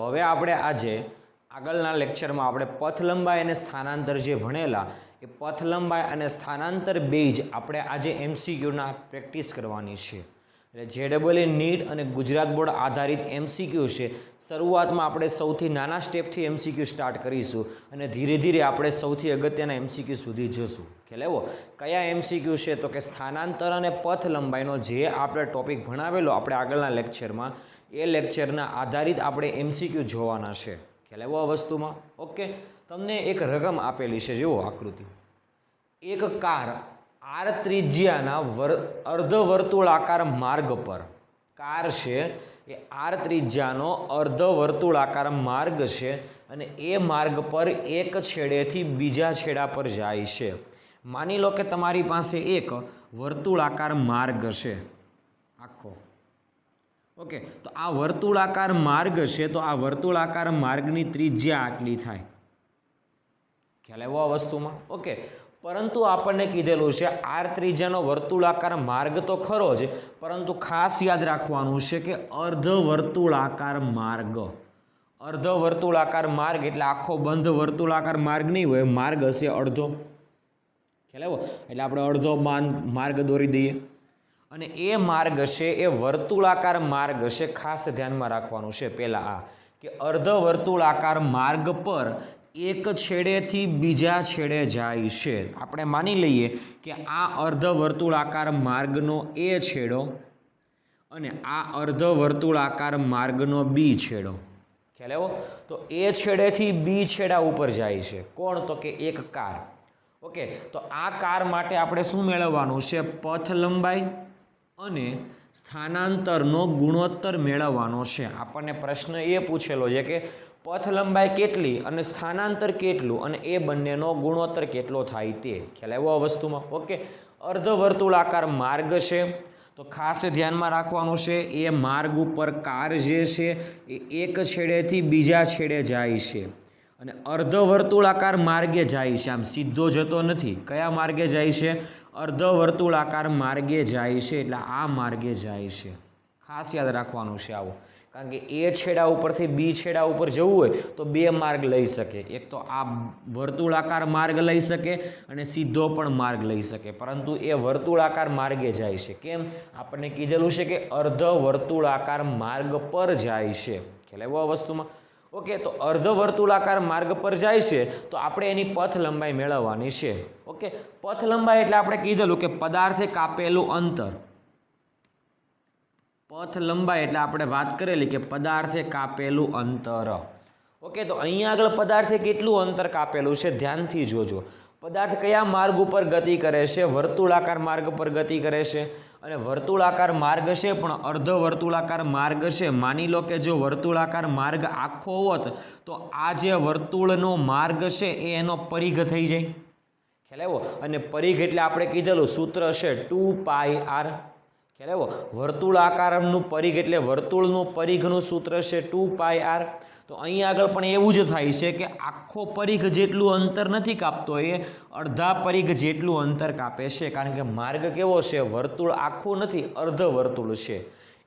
હવે આપણે આજે આગળના લેક્ચરમાં આપણે પથ લંબાઈ અને સ્થાનાંતર જે ભણેલા એ પથ લંબાઈ અને સ્થાનાંતર બે જ આપણે આજે એમસીક્યુના પ્રેક્ટિસ કરવાની છે. એટલે JEE નીટ અને ગુજરાત બોર્ડ આધારિત એમસીક્યુ છે. શરૂઆતમાં આપણે સૌથી નાના સ્ટેપથી એમસીક્યુ સ્ટાર્ટ કરીશું અને ધીરે ધીરે આપણે સૌથી અગત્યના એમસીક્યુ સુધી જશું. ખ્યાલ આવ્યો? કયા એમસીક્યુ છે તો કે સ્થાનાંતર અને પથ લંબાઈનો જે આપણે ટોપિક ભણાવેલો આપણે આગળના લેક્ચરમાં એ લેક્ચરના આધારિત આપણે એમસીક્યુ જોવાના છે. ખ્યાલ આવ્યો આ વસ્તુમાં? ઓકે, તમને એક રકમ આપેલી છે, જુઓ આકૃતિ. એક કાર આર ત્રિજ્યાના અર્ધવર્તુળાકાર માર્ગ પર કાર છે એ આર ત્રિજ્યાનો અર્ધવર્તુળાકાર માર્ગ છે અને એ માર્ગ પર એક છેડેથી બીજા છેડા પર જાય છે. માની લો કે તમારી પાસે એક વર્તુળાકાર માર્ગ છે આખો. ઓકે, તો આ વર્તુળાકાર માર્ગ છે, તો આ વર્તુળાકાર માર્ગની ત્રિજ્યા આટલી થાય. ખ્યાલ આવ્યો આ વસ્તુમાં? ઓકે, પરંતુ આપણને કીધેલું છે આર ત્રિજ્યાનો વર્તુળાકાર માર્ગ તો ખરો જ, પરંતુ ખાસ યાદ રાખવાનું છે કે અર્ધવર્તુળાકાર માર્ગ. અર્ધવર્તુળાકાર માર્ગ એટલે આખો બંધ વર્તુળાકાર માર્ગ નહીં હોય, માર્ગ હશે અડધો. ખ્યાલ આવ્યો? એટલે આપણે અડધો માર્ગ દોરી દઈએ અને એ માર્ગ છે એ વર્તુળાકાર માર્ગ છે. ખાસ ધ્યાનમાં રાખવાનું છે પહેલાં આ કે અર્ધવર્તુળાકાર માર્ગ પર એક છેડેથી બીજા છેડે જાય છે. આપણે માની લઈએ કે આ અર્ધવર્તુળાકાર માર્ગનો એ છેડો અને આ અર્ધવર્તુળાકાર માર્ગનો બી છેડો. ખ્યાલ આવ્યો? તો એ છેડેથી બી છેડા ઉપર જાય છે. કોણ? તો કે એક કાર. ઓકે, તો આ કાર માટે આપણે શું મેળવવાનું છે? પથ લંબાઈ અને સ્થાનાંતરનો ગુણોત્તર મેળવવાનો છે. આપણને પ્રશ્ન એ પૂછેલો છે કે પથ લંબાઈ કેટલી અને સ્થાનાંતર કેટલું અને એ બંનેનો ગુણોત્તર કેટલો થાય તે. ખ્યાલ આવ્યો આ વસ્તુમાં? ઓકે, અર્ધવર્તુળાકાર માર્ગ છે તો ખાસ ધ્યાનમાં રાખવાનું છે એ માર્ગ ઉપર કાર જે છે એ એક છેડેથી બીજા છેડે જાય છે અને અર્ધવર્તુળાકાર માર્ગે જાય છે, આમ સીધો જતો નથી. કયા માર્ગે જાય છે? અર્ધવર્તુળાકાર માર્ગે જાય છે, એટલે આ માર્ગે જાય છે. ખાસ યાદ રાખવાનું છે આવું, કારણ કે એ છેડા ઉપરથી બી છેડા ઉપર જવું હોય તો બે માર્ગ લઈ શકે. એક તો આ વર્તુળાકાર માર્ગ લઈ શકે અને સીધો પણ માર્ગ લઈ શકે, પરંતુ એ વર્તુળાકાર માર્ગે જાય છે. કેમ? આપણને કીધેલું છે કે અર્ધવર્તુળાકાર માર્ગ પર જાય છે. ખ્યાલ આવ્યો આ વસ્તુમાં? ઓકે, તો અર્ધવર્તુળાકાર માર્ગ પર જાય છે તો આપણે એની પથ લંબાઈ મેળવવાની છે. ઓકે, પથ લંબાઈ એટલે આપણે કીધેલું કે પદાર્થે કાપેલું અંતર. પથ લંબાઈ એટલે આપણે વાત કરેલી કે પદાર્થે કાપેલું અંતર. ઓકે, તો અહીંયા આગળ પદાર્થે કેટલું અંતર કાપેલું છે ધ્યાનથી જોજો. પદાર્થ કયા માર્ગ ઉપર ગતિ કરે છે? વર્તુળાકાર માર્ગ પર ગતિ કરે છે. અને વર્તુળાકાર માર્ગ છે પણ અર્ધવર્તુળાકાર માર્ગ છે. માની લો કે જો વર્તુળાકાર માર્ગ આખો હોત તો આ જે વર્તુળનો માર્ગ છે એ એનો પરિઘ થઈ જાય. ખ્યાલ આવ્યો? અને પરિઘ એટલે આપણે કીધેલું સૂત્ર છે 2πr. ખ્યાલ આવ્યો? વર્તુળાકારનું પરિઘ એટલે વર્તુળનું પરિઘનું સૂત્ર છે 2πr. તો અહીં આગળ પણ એવું જ થાય છે કે આખો પરિઘ જેટલું અંતર નથી કાપતો, એ અડધા પરિઘ જેટલું અંતર કાપે છે. કારણ કે માર્ગ કેવો છે? વર્તુળ આખું નથી, અર્ધ વર્તુળ છે.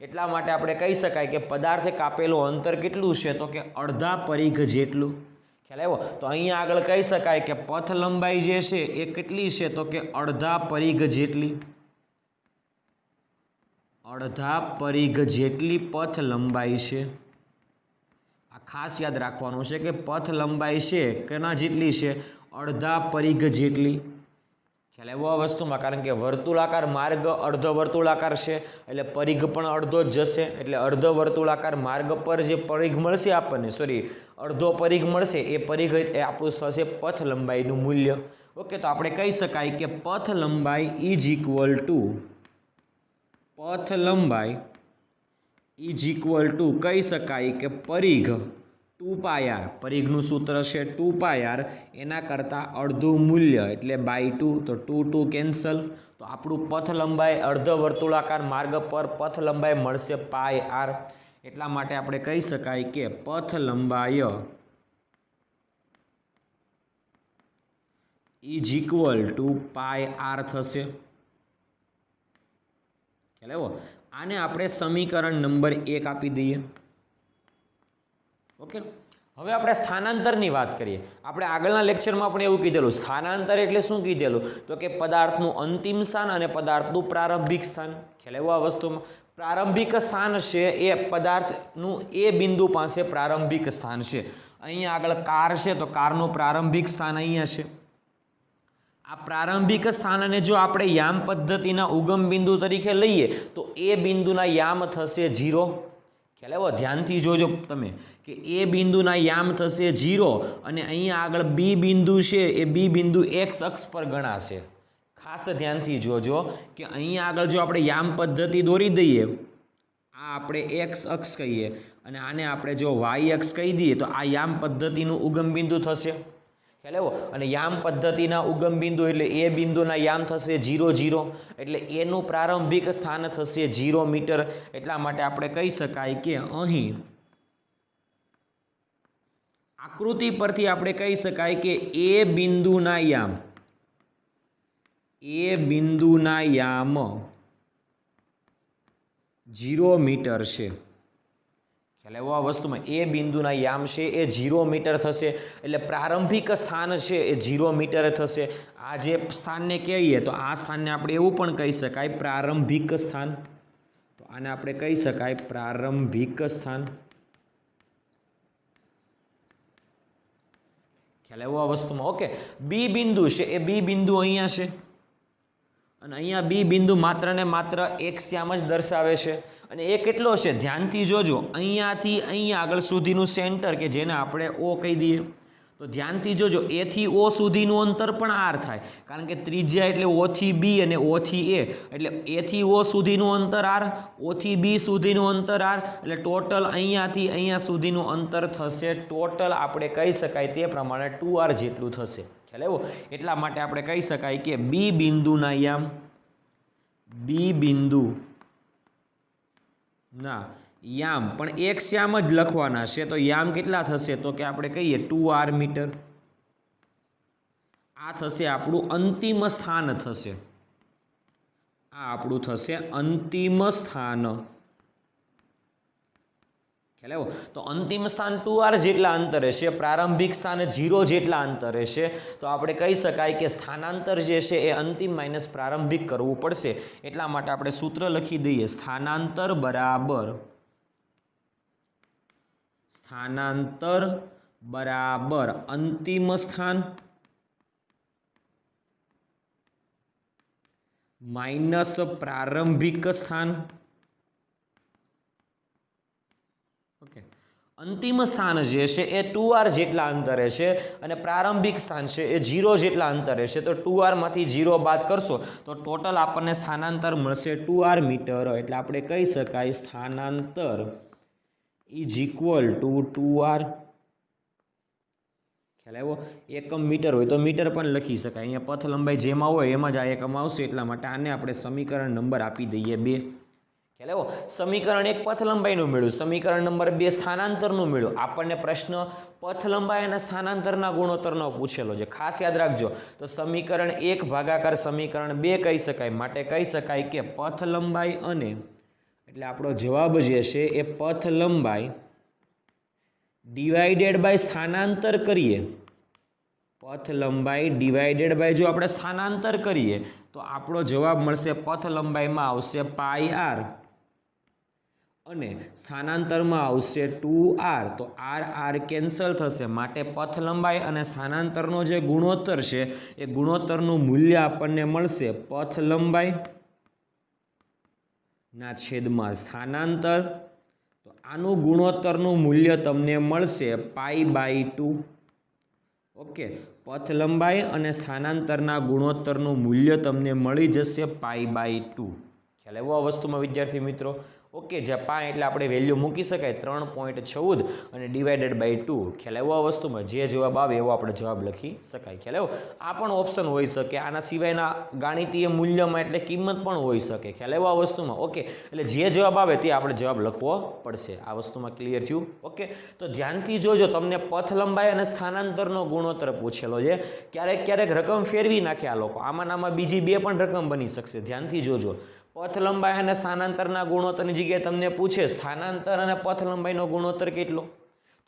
એટલા માટે આપણે કહી શકાય કે પદાર્થે કાપેલું અંતર કેટલું છે? તો કે અડધા પરિઘ જેટલું. ખ્યાલ આવ્યો? તો અહીંયા આગળ કહી શકાય કે પથ લંબાઈ જે છે એ કેટલી છે? તો કે અડધા પરિઘ જેટલી. અડધા પરિઘ જેટલી પથ લંબાઈ છે. આ ખાસ યાદ રાખવાનું છે કે પથ લંબાઈ છે કેના જેટલી છે? અડધા પરિઘ જેટલી. ખ્યાલ આવ્યો આ વસ્તુમાં? કારણ કે વર્તુળાકાર માર્ગ અર્ધવર્તુળાકાર છે એટલે પરિઘ પણ અડધો જ જશે. એટલે અર્ધવર્તુળાકાર માર્ગ પર જે પરિઘ મળશે આપણને, અડધો પરિઘ મળશે, એ પરિઘ એ આપણું થશે પથ લંબાઈનું મૂલ્ય. ઓકે, તો આપણે કહી શકાય કે પથ લંબાઈ ઇઝ ઇક્વલ ટુ કહી શકાય કે પરિઘ 2πr. પરિઘનું સૂત્ર છે 2πr, એના કરતાં અડધું મૂલ્ય એટલે /2. તો 2 કેન્સલ. તો આપણું પથ લંબાઈ અર્ધવર્તુળાકાર માર્ગ પર પથ લંબાઈ મળશે πr. એટલા માટે આપણે કહી શકાય કે પથ લંબાઈ ઇઝ ઇક્વલ ટુ πr થશે. ખ્યાલ આવ્યો? આને આપણે સમીકરણ નંબર 1 આપી દઈએ. ઓકે, હવે આપણે સ્થાનાંતરની વાત કરીએ. આપણે આગળના લેક્ચરમાં પણ એવું કીધેલું, સ્થાનાંતર એટલે શું કીધેલું, તો કે પદાર્થનું અંતિમ સ્થાન અને પદાર્થનું પ્રારંભિક સ્થાન. ખ્યાલ આવ્યો આ વસ્તુમાં? પ્રારંભિક સ્થાન છે એ પદાર્થનું એ બિંદુ પાસે પ્રારંભિક સ્થાન છે. અહીંયા આગળ કાર છે તો કારનું પ્રારંભિક સ્થાન અહીંયા છે. આ પ્રારંભિક સ્થાનને જો આપણે યામ પદ્ધતિના ઉગમ બિંદુ તરીકે લઈએ તો એ બિંદુના યામ થશે 0. ખ્યાલ આવ્યો? ધ્યાનથી જોજો તમે કે એ બિંદુના યામ થશે 0 અને અહીંયા આગળ બી બિંદુ છે એ બી બિંદુ એક્સ અક્ષ પર ગણાશે. ખાસ ધ્યાનથી જોજો કે અહીંયા આગળ જો આપણે યામ પદ્ધતિ દોરી દઈએ, આ આપણે એક્સ અક્ષ કહીએ અને આને આપણે જો વાય અક્ષ કહી દઈએ તો આ યામ પદ્ધતિનું ઉગમ બિંદુ થશે. ખ્યાલ આવ્યો? અને યામ પદ્ધતિના ઉગમ બિંદુ એટલે એ બિંદુના યામ થશે 0 0 એટલે એનું પ્રારંભિક સ્થાન થશે 0 મીટર. એટલા માટે આપણે કહી શકાય કે અહીં આકૃતિ પરથી આપણે કહી શકાય કે એ બિંદુના યામ 0 મીટર છે. ખ્યાલ આવ્યો આ વસ્તુમાં? એ બિંદુના યામ છે એ 0 મીટર થશે એટલે પ્રારંભિક સ્થાન છે એ 0 મીટર થશે. આ જે સ્થાનને કહીએ તો આ સ્થાનને આપણે એવું પણ કહી શકાય પ્રારંભિક સ્થાન. તો આને આપણે કહી શકાય પ્રારંભિક સ્થાન. ખ્યાલ આવ્યો આ વસ્તુમાં? ઓકે, બી બિંદુ છે એ બી બિંદુ અહીંયા છે અને અહીંયા બી બિંદુ માત્ર ને માત્ર એક્સ યામ જ દર્શાવે છે. અને એ કેટલો છે ધ્યાનથી જોજો, અહીંયાથી અહીંયા આગળ સુધીનું સેન્ટર કે જેને આપણે ઓ કહી દઈએ. તો ધ્યાનથી જોજો, એ થી ઓ સુધીનું અંતર પણ આર થાય, કારણ કે ત્રિજ્યા એટલે ઓ થી બી અને ઓ થી એ, એટલે એ થી ઓ સુધીનું અંતર આર, ઓ થી બી સુધીનું અંતર આર, એટલે ટોટલ અહીંયાથી અહીંયા સુધીનું અંતર થશે ટોટલ આપણે કહી શકાય તે પ્રમાણે 2r જેટલું થશે. ખ્યાલ આવ્યો? એટલા માટે આપણે કહી શકાય કે બી બિંદુના યામ પણ એક્સ યામ જ લખવાના છે. તો યામ કેટલા થશે તો કે આપણે કહીએ 2r મીટર. આ થશે આપણું અંતિમ સ્થાન થશે. આ આપણું થશે અંતિમ સ્થાન. ખ્યાલ આવ્યો? તો અંતિમ સ્થાન 2r જેટલા અંતરે છે, પ્રારંભિક સ્થાન 0 જેટલા અંતરે છે. તો આપણે કહી શકાય કે સ્થાનાંતર જે છે એ અંતિમ માઇનસ પ્રારંભિક કરવું પડશે. એટલા માટે આપણે સૂત્ર લખી દઈએ, સ્થાનાંતર બરાબર અંતિમ સ્થાન માઇનસ પ્રારંભિક સ્થાન. ઓકે, અંતિમ સ્થાન જે છે એ 2r જેટલા અંતરે છે અને પ્રારંભિક સ્થાન છે એ 0 જેટલા અંતરે છે. તો 2r માંથી 0 બાદ કરશો તો ટોટલ આપણને સ્થાનાંતર મળશે 2r મીટર. એટલે આપણે કહી શકાય સ્થાનાંતર ઇઝ ઇક્વલ ટુ 2r. ખ્યાલ આવ્યો? એકમ મીટર હોય તો મીટર પણ લખી શકાય. અહીંયા પથ લંબાઈ જેમાં હોય એમાં જ આ એકમ આવશે. એટલા માટે આને આપણે સમીકરણ નંબર આપી દઈએ 2. ખ્યાલ આવ્યો? સમીકરણ 1 પથ લંબાઈનું મળ્યું, સમીકરણ નંબર 2 સ્થાનાંતરનું મળ્યું. આપણને પ્રશ્ન પથ લંબાઈ અને સ્થાનાંતરના ગુણોત્તરનો પૂછેલો છે. ખાસ યાદ રાખજો. તો સમીકરણ 1 ભાગાકાર સમીકરણ 2 કહી શકાય. માટે કહી શકાય કે પથ લંબાઈ અને એટલે આપણો જવાબ જે છે એ પથ લંબાઈ ડિવાઇડેડ બાય સ્થાનાંતર કરીએ. પથ લંબાઈ ડિવાઇડેડ બાય જો આપણે સ્થાનાંતર કરીએ તો આપણો જવાબ મળશે પથ લંબાઈમાં આવશે πr અને સ્થાનાંતરમાં આવશે 2r. તો r કેન્સલ થશે. માટે પથ લંબાઈ અને સ્થાનાંતરનો જે ગુણોત્તર છે એ ગુણોત્તરનું મૂલ્ય આપણને મળશે પથ લંબાઈ ના છેદમાં સ્થાનાંતર. તો આનું ગુણોત્તરનું મૂલ્ય તમને મળશે π/2. ઓકે, પથ લંબાઈ અને સ્થાનાંતરના ગુણોત્તરનું મૂલ્ય તમને મળી જશે π/2. ખ્યાલ આવ્યો આ વસ્તુમાં વિદ્યાર્થી મિત્રો? ઓકે, જ્યાં π એટલે આપણે વેલ્યુ મૂકી શકાય 3.14 અને ડિવાઇડેડ બાય 2. ખ્યાલ આવ્યો આ વસ્તુમાં? જે જવાબ આવે એવો આપણે જવાબ લખી શકાય. ખ્યાલ આવ્યો? આ પણ ઓપ્શન હોઈ શકે, આના સિવાયના ગાણિતીય મૂલ્યમાં એટલે કિંમત પણ હોઈ શકે. ખ્યાલ આવ્યો આ વસ્તુમાં? ઓકે, એટલે જે જવાબ આવે તે આપણે જવાબ લખવો પડશે. આ વસ્તુમાં ક્લિયર થયું? ઓકે, તો ધ્યાનથી જોજો, તમને પથ લંબાઈ અને સ્થાનાંતરનો ગુણોત્તર પૂછેલો છે. ક્યારેક રકમ ફેરવી નાખે આ લોકો, આમાં બીજી 2 પણ રકમ બની શકશે. ધ્યાનથી જોજો. પથ લંબાઈ અને સ્થાનાંતરના ગુણોત્તરની જગ્યાએ તમને પૂછે સ્થાનાંતર અને પથ લંબાઈનો ગુણોત્તર કેટલો,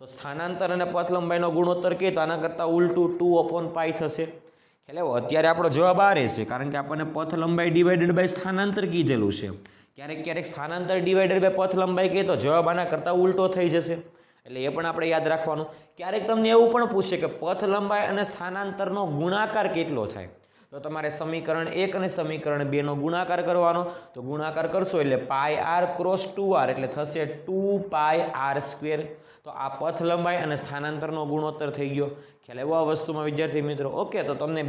તો તો સ્થાનાંતર અને પથ લંબાઈનો ગુણોત્તર કે તો આના કરતાં ઉલટું 2/π થશે. ખ્યાલ આવ્યો? અત્યારે આપણો જવાબ આ રહેશે, કારણ કે આપણને પથ લંબાઈ ડિવાઇડેડ બાય સ્થાનાંતર કીધેલું છે. ક્યારેક સ્થાનાંતર ડિવાઇડેડ બાય પથ લંબાઈ કહે તો જવાબ આના કરતાં ઉલટો થઈ જશે, એટલે એ પણ આપણે યાદ રાખવાનું. ક્યારેક તમને એવું પણ પૂછે કે પથ લંબાઈ અને સ્થાનાંતરનો ગુણાકાર કેટલો થાય, તો તમારે સમીકરણ 1 અને સમીકરણ 2 નો ગુણાકાર કરવાનો. તો ગુણાકાર કરશો એટલે πr × 2r એટલે થશે 2πr². તો આ પથ લંબાઈ અને સ્થાનાંતરનો ગુણોત્તર થઈ ગયો. ખ્યાલ આવ્યો આ વસ્તુમાં વિદ્યાર્થી મિત્રો? ઓકે, તો તમને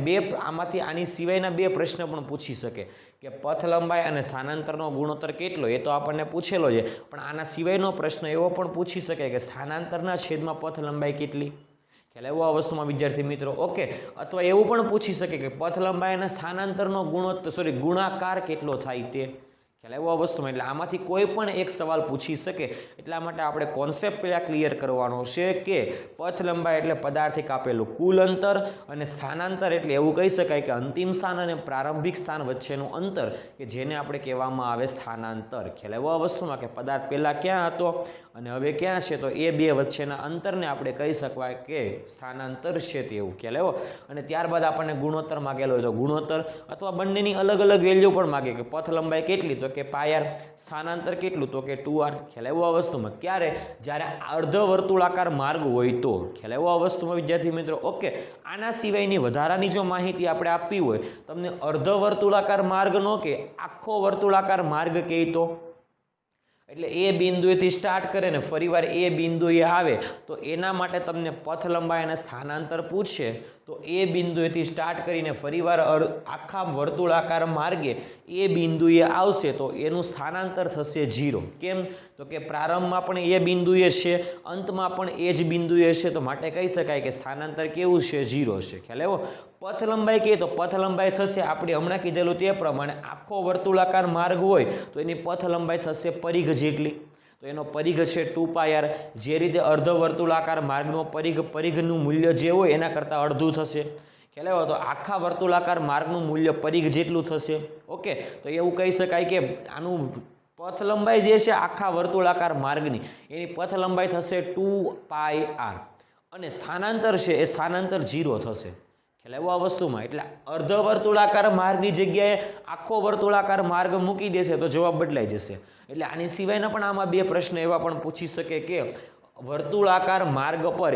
આમાંથી આની સિવાયના 2 પ્રશ્ન પણ પૂછી શકે કે પથ લંબાઈ અને સ્થાનાંતરનો ગુણોત્તર કેટલો, એ તો આપણને પૂછેલો છે, પણ આના સિવાયનો પ્રશ્ન એવો પણ પૂછી શકે કે સ્થાનાંતરના છેદમાં પથ લંબાઈ કેટલી. ખ્યાલ આવ્યો આ વસ્તુમાં વિદ્યાર્થી મિત્રો? ઓકે, અથવા એવું પણ પૂછી શકે કે પથ લંબાઈ અને સ્થાનાંતરનો ગુણાકાર કેટલો થાય તે. ખ્યાલ આવ્યો આ વસ્તુમાં? એટલે આમાંથી કોઈ પણ એક સવાલ પૂછી શકે, એટલા માટે આપણે કોન્સેપ્ટ પહેલા ક્લિયર કરવાનો છે કે પથ લંબાઈ એટલે પદાર્થિક આપેલું કુલ અંતર, અને સ્થાનાંતર એટલે એવું કહી શકાય કે અંતિમ સ્થાન અને પ્રારંભિક સ્થાન વચ્ચેનું અંતર, કે જેને આપણે કહેવામાં આવે સ્થાનાંતર. ખ્યાલ આવ્યો આ વસ્તુમાં? કે પદાર્થ પહેલાં ક્યાં હતો અને હવે ક્યાં છે, તો એ બે વચ્ચેના અંતરને આપણે કહી શકાય કે સ્થાનાંતર છે તેવું. ખ્યાલ આવ્યો? અને ત્યારબાદ આપણને ગુણોત્તર માગેલો હોય તો ગુણોત્તર, અથવા બંનેની અલગ અલગ વેલ્યુ પણ માગે કે પથ લંબાઈ કેટલી, તો કે πr, સ્થાનાંતર કેટલું, તો કે 2r. ખ્યાલ આવ્યો આ વસ્તુમાં? ક્યારે? જ્યારે અર્ધ વર્તુળાકાર માર્ગ હોય તો. ખ્યાલ આવ્યો આ વસ્તુમાં વિદ્યાર્થી મિત્રો? ઓકે, આના સિવાયની વધારાની જો માહિતી આપણે આપવી હોય, તમને અર્ધ વર્તુળાકાર માર્ગ નો કે આખો વર્તુળાકાર માર્ગ કહે તો, એટલે એ બિંદુએથી સ્ટાર્ટ કરે ને ફરીવાર એ બિંદુએ આવે, તો એના માટે તમને પથ લંબાઈ અને સ્થાનાંતર પૂછે તો એ બિંદુએથી સ્ટાર્ટ કરીને ફરીવાર આખા વર્તુળાકાર માર્ગે એ બિંદુએ આવશે તો એનું સ્થાનાંતર થશે 0. કેમ? તો કે પ્રારંભમાં પણ એ બિંદુએ છે, અંતમાં પણ એ જ બિંદુએ છે, તો માટે કહી શકાય કે સ્થાનાંતર કેવું છે? 0 છે. ખ્યાલ આવ્યો? પથ લંબાઈ કહે તો પથ લંબાઈ થશે, આપણે હમણાં કીધેલું તે પ્રમાણે આખો વર્તુળાકાર માર્ગ હોય તો એની પથ લંબાઈ થશે પરિઘ જેટલી, તો એનો પરિઘ છે 2πr. જે રીતે અર્ધ વર્તુળાકાર માર્ગનો પરિઘનું મૂલ્ય જે હોય એના કરતાં અડધું થશે. ખ્યાલ આવ્યો? તો આખા વર્તુળાકાર માર્ગનું મૂલ્ય પરિઘ જેટલું થશે. ઓકે, તો એવું કહી શકાય કે આનું પથ લંબાઈ જે છે આખા વર્તુળાકાર માર્ગની, એની પથ લંબાઈ થશે 2πr, અને સ્થાનાંતર છે એ સ્થાનાંતર 0 થશે. ખ્યાલ આવ્યો આ વસ્તુમાં? એટલે અર્ધ વર્તુળાકાર માર્ગની જગ્યાએ આખો વર્તુળાકાર માર્ગ મૂકી દેશે તો જવાબ બદલાઈ જશે. એટલે આની સિવાયના પણ આમાં 2 પ્રશ્ન એવા પણ પૂછી શકે કે વર્તુળાકાર માર્ગ પર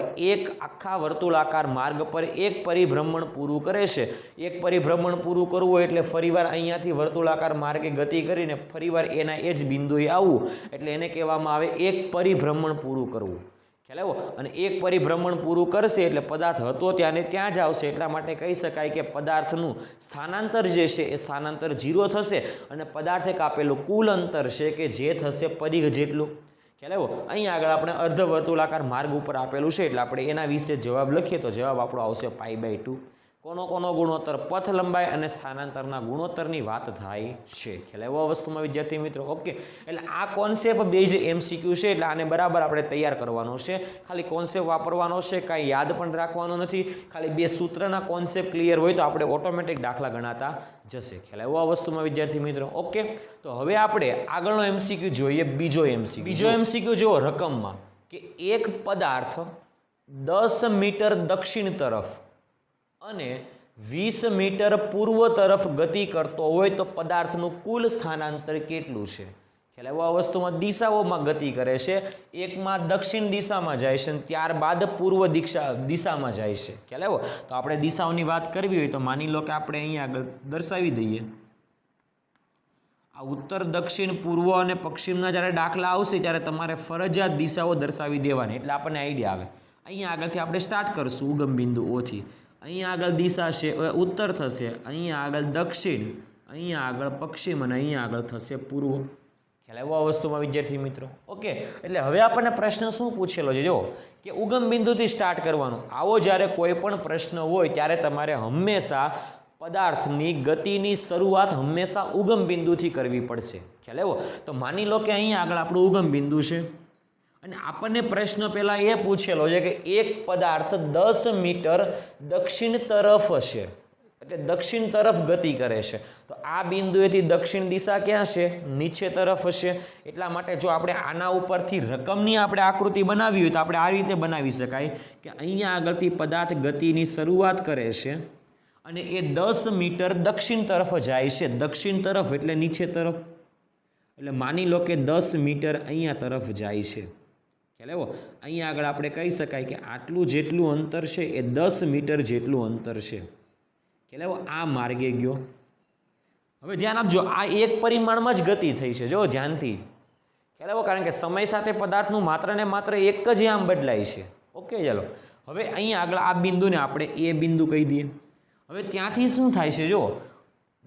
આખા વર્તુળાકાર માર્ગ પર એક પરિભ્રમણ પૂરું કરે છે. એક પરિભ્રમણ પૂરું કરવું હોય એટલે ફરીવાર અહીંયાથી વર્તુળાકાર માર્ગે ગતિ કરીને ફરીવાર એના એ જ બિંદુએ આવવું, એટલે એને કહેવામાં આવે એક પરિભ્રમણ પૂરું કરવું. ખ્યાલ આવ્યો? અને એક પરિભ્રમણ પૂરું કરશે એટલે પદાર્થ હતો ત્યાં જ આવશે, એટલા માટે કહી શકાય કે પદાર્થનું સ્થાનાંતર જે છે એ સ્થાનાંતર 0 થશે, અને પદાર્થે કાપેલું કુલ અંતર છે કે જે થશે પરિઘ જેટલું. ખ્યાલ આવ્યો? અહીં આગળ આપણે અર્ધ વર્તુળાકાર માર્ગ ઉપર આપેલું છે, એટલે આપણે એના વિશે જવાબ લખીએ તો જવાબ આપણો આવશે π/2. કોનો ગુણોત્તર? પથ લંબાઈ અને સ્થાનાંતરના ગુણોત્તરની વાત થાય છે. ખ્યાલ આવ્યો આ વસ્તુમાં વિદ્યાર્થી મિત્રો? ઓકે, એટલે આ કોન્સેપ્ટ બેઝ MCQ છે, એટલે આને બરાબર આપણે તૈયાર કરવાનો છે. ખાલી કોન્સેપ્ટ વાપરવાનો છે, કાંઈ યાદ પણ રાખવાનો નથી. ખાલી 2 સૂત્રના કોન્સેપ્ટ ક્લિયર હોય તો આપણે ઓટોમેટિક દાખલા ગણાતા જશે. ખ્યાલ આવ્યો આ વસ્તુમાં વિદ્યાર્થી મિત્રો? ઓકે, તો હવે આપણે આગળનો MCQ જોઈએ. બીજો MCQ જુઓ રકમમાં, કે એક પદાર્થ 10 મીટર દક્ષિણ તરફ અને 20 મીટર પૂર્વ તરફ ગતિ કરતો હોય તો પદાર્થનું કુલ સ્થાનાંતર કેટલું છે? ખ્યાલ આવ્યો આ વસ્તુમાં? દિશાઓમાં ગતિ કરે છે, એકમાં દક્ષિણ દિશામાં જાય છે અને ત્યારબાદ પૂર્વ દિશામાં જાય છે. ખ્યાલ આવ્યો? તો આપણે દિશાઓની વાત કરવી હોય તો માની લો કે આપણે અહીંયા આગળ દર્શાવી દઈએ. આ ઉત્તર, દક્ષિણ, પૂર્વ અને પશ્ચિમના જ્યારે દાખલા આવશે ત્યારે તમારે ફરજિયાત દિશાઓ દર્શાવી દેવાની, એટલે આપણને આઈડિયા આવે. અહીંયા આગળથી આપણે સ્ટાર્ટ કરશું ઉગમ બિંદુ ઓથી. અહીંયા આગળ દિશા છે ઉત્તર થશે, અહીંયા આગળ દક્ષિણ, અહીંયા આગળ પશ્ચિમ અને અહીંયા આગળ થશે પૂર્વ. ખ્યાલ આવ્યો આ વસ્તુમાં વિદ્યાર્થી મિત્રો? ઓકે, એટલે હવે આપણને પ્રશ્ન શું પૂછેલો છે? જો કે ઉગમ બિંદુથી સ્ટાર્ટ કરવાનું. આવો જ્યારે કોઈ પણ પ્રશ્ન હોય ત્યારે તમારે હંમેશા પદાર્થની ગતિની શરૂઆત હંમેશા ઉગમ બિંદુથી કરવી પડશે. ખ્યાલ આવ્યો? તો માની લો કે અહીંયા આગળ આપણું ઉગમ બિંદુ છે, અને આપણને પ્રશ્ન પહેલા એ પૂછેલો છે કે એક પદાર્થ 10 મીટર દક્ષિણ તરફ હશે. એટલે દક્ષિણ તરફ ગતિ કરે છે. તો આ બિંદુએથી દક્ષિણ દિશા ક્યાં છે? નીચે તરફ હશે. એટલા માટે જો આપણે આના ઉપરથી રકમની આપણે આકૃતિ બનાવી હોય તો આપણે આ રીતે બનાવી શકાય કે અહીંયા આગળથી પદાર્થ ગતિની શરૂઆત કરે છે અને એ 10 મીટર દક્ષિણ તરફ જાય છે. દક્ષિણ તરફ એટલે નીચે તરફ. એટલે માની લો કે 10 મીટર અહીંયા તરફ જાય છે. ખ્યાલ આવ્યો? અહીંયા આગળ આપણે કહી શકાય કે આટલું જેટલું અંતર છે એ 10 મીટર જેટલું અંતર છે. ખ્યાલ આવ્યો? આ માર્ગે ગયો. હવે ધ્યાન આપજો, આ એક પરિમાણમાં જ ગતિ થઈ છે. જો ધ્યાનથી ખ્યાલ આવ્યો? કારણ કે સમય સાથે પદાર્થનું માત્ર ને માત્ર એક જ આમ બદલાય છે. ઓકે, ચાલો હવે અહીંયા આગળ આ બિંદુને આપણે એ બિંદુ કહી દઈએ. હવે ત્યાંથી શું થાય છે? જો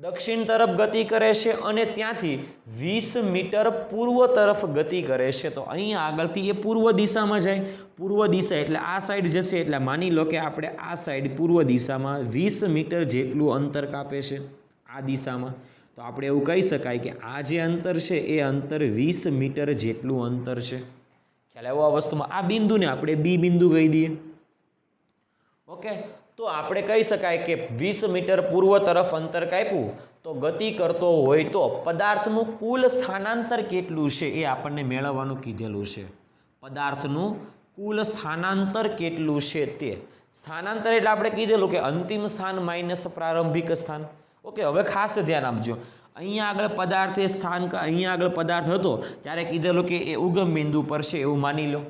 દક્ષિણ તરફ ગતિ કરે છે અને ત્યાંથી 20 મીટર પૂર્વ તરફ ગતિ કરે છે. તો અહીંયા આગળથી એ પૂર્વ દિશામાં જાય. પૂર્વ દિશા એટલે આ સાઈડ જશે. એટલે માની લો કે આપણે આ સાઈડ પૂર્વ દિશામાં 20 મીટર જેટલું અંતર કાપે છે આ દિશામાં. તો આપણે એવું કહી શકાય કે આ જે અંતર છે એ અંતર 20 મીટર જેટલું અંતર છે. ખ્યાલ આવ્યો આ વસ્તુમાં? આ બિંદુને આપણે બી બિંદુ કહી દઈએ. ઓકે, તો આપણે કહી શકાય કે 20 મીટર પૂર્વ તરફ અંતર કાપ્યું તો ગતિ કરતો હોય તો પદાર્થનું કુલ સ્થાનાંતર કેટલું છે એ આપણને મેળવવાનું કીધેલું છે. પદાર્થનું કુલ સ્થાનાંતર કેટલું છે તે. સ્થાનાંતર એટલે આપણે કીધેલું કે અંતિમ સ્થાન માઇનસ પ્રારંભિક સ્થાન. ઓકે, હવે ખાસ ધ્યાન આપજો. અહીંયા આગળ પદાર્થે સ્થાન, અહીંયા આગળ પદાર્થ હતો ત્યારે કીધેલું કે એ ઉગમ બિંદુ પર છે એવું માની લો.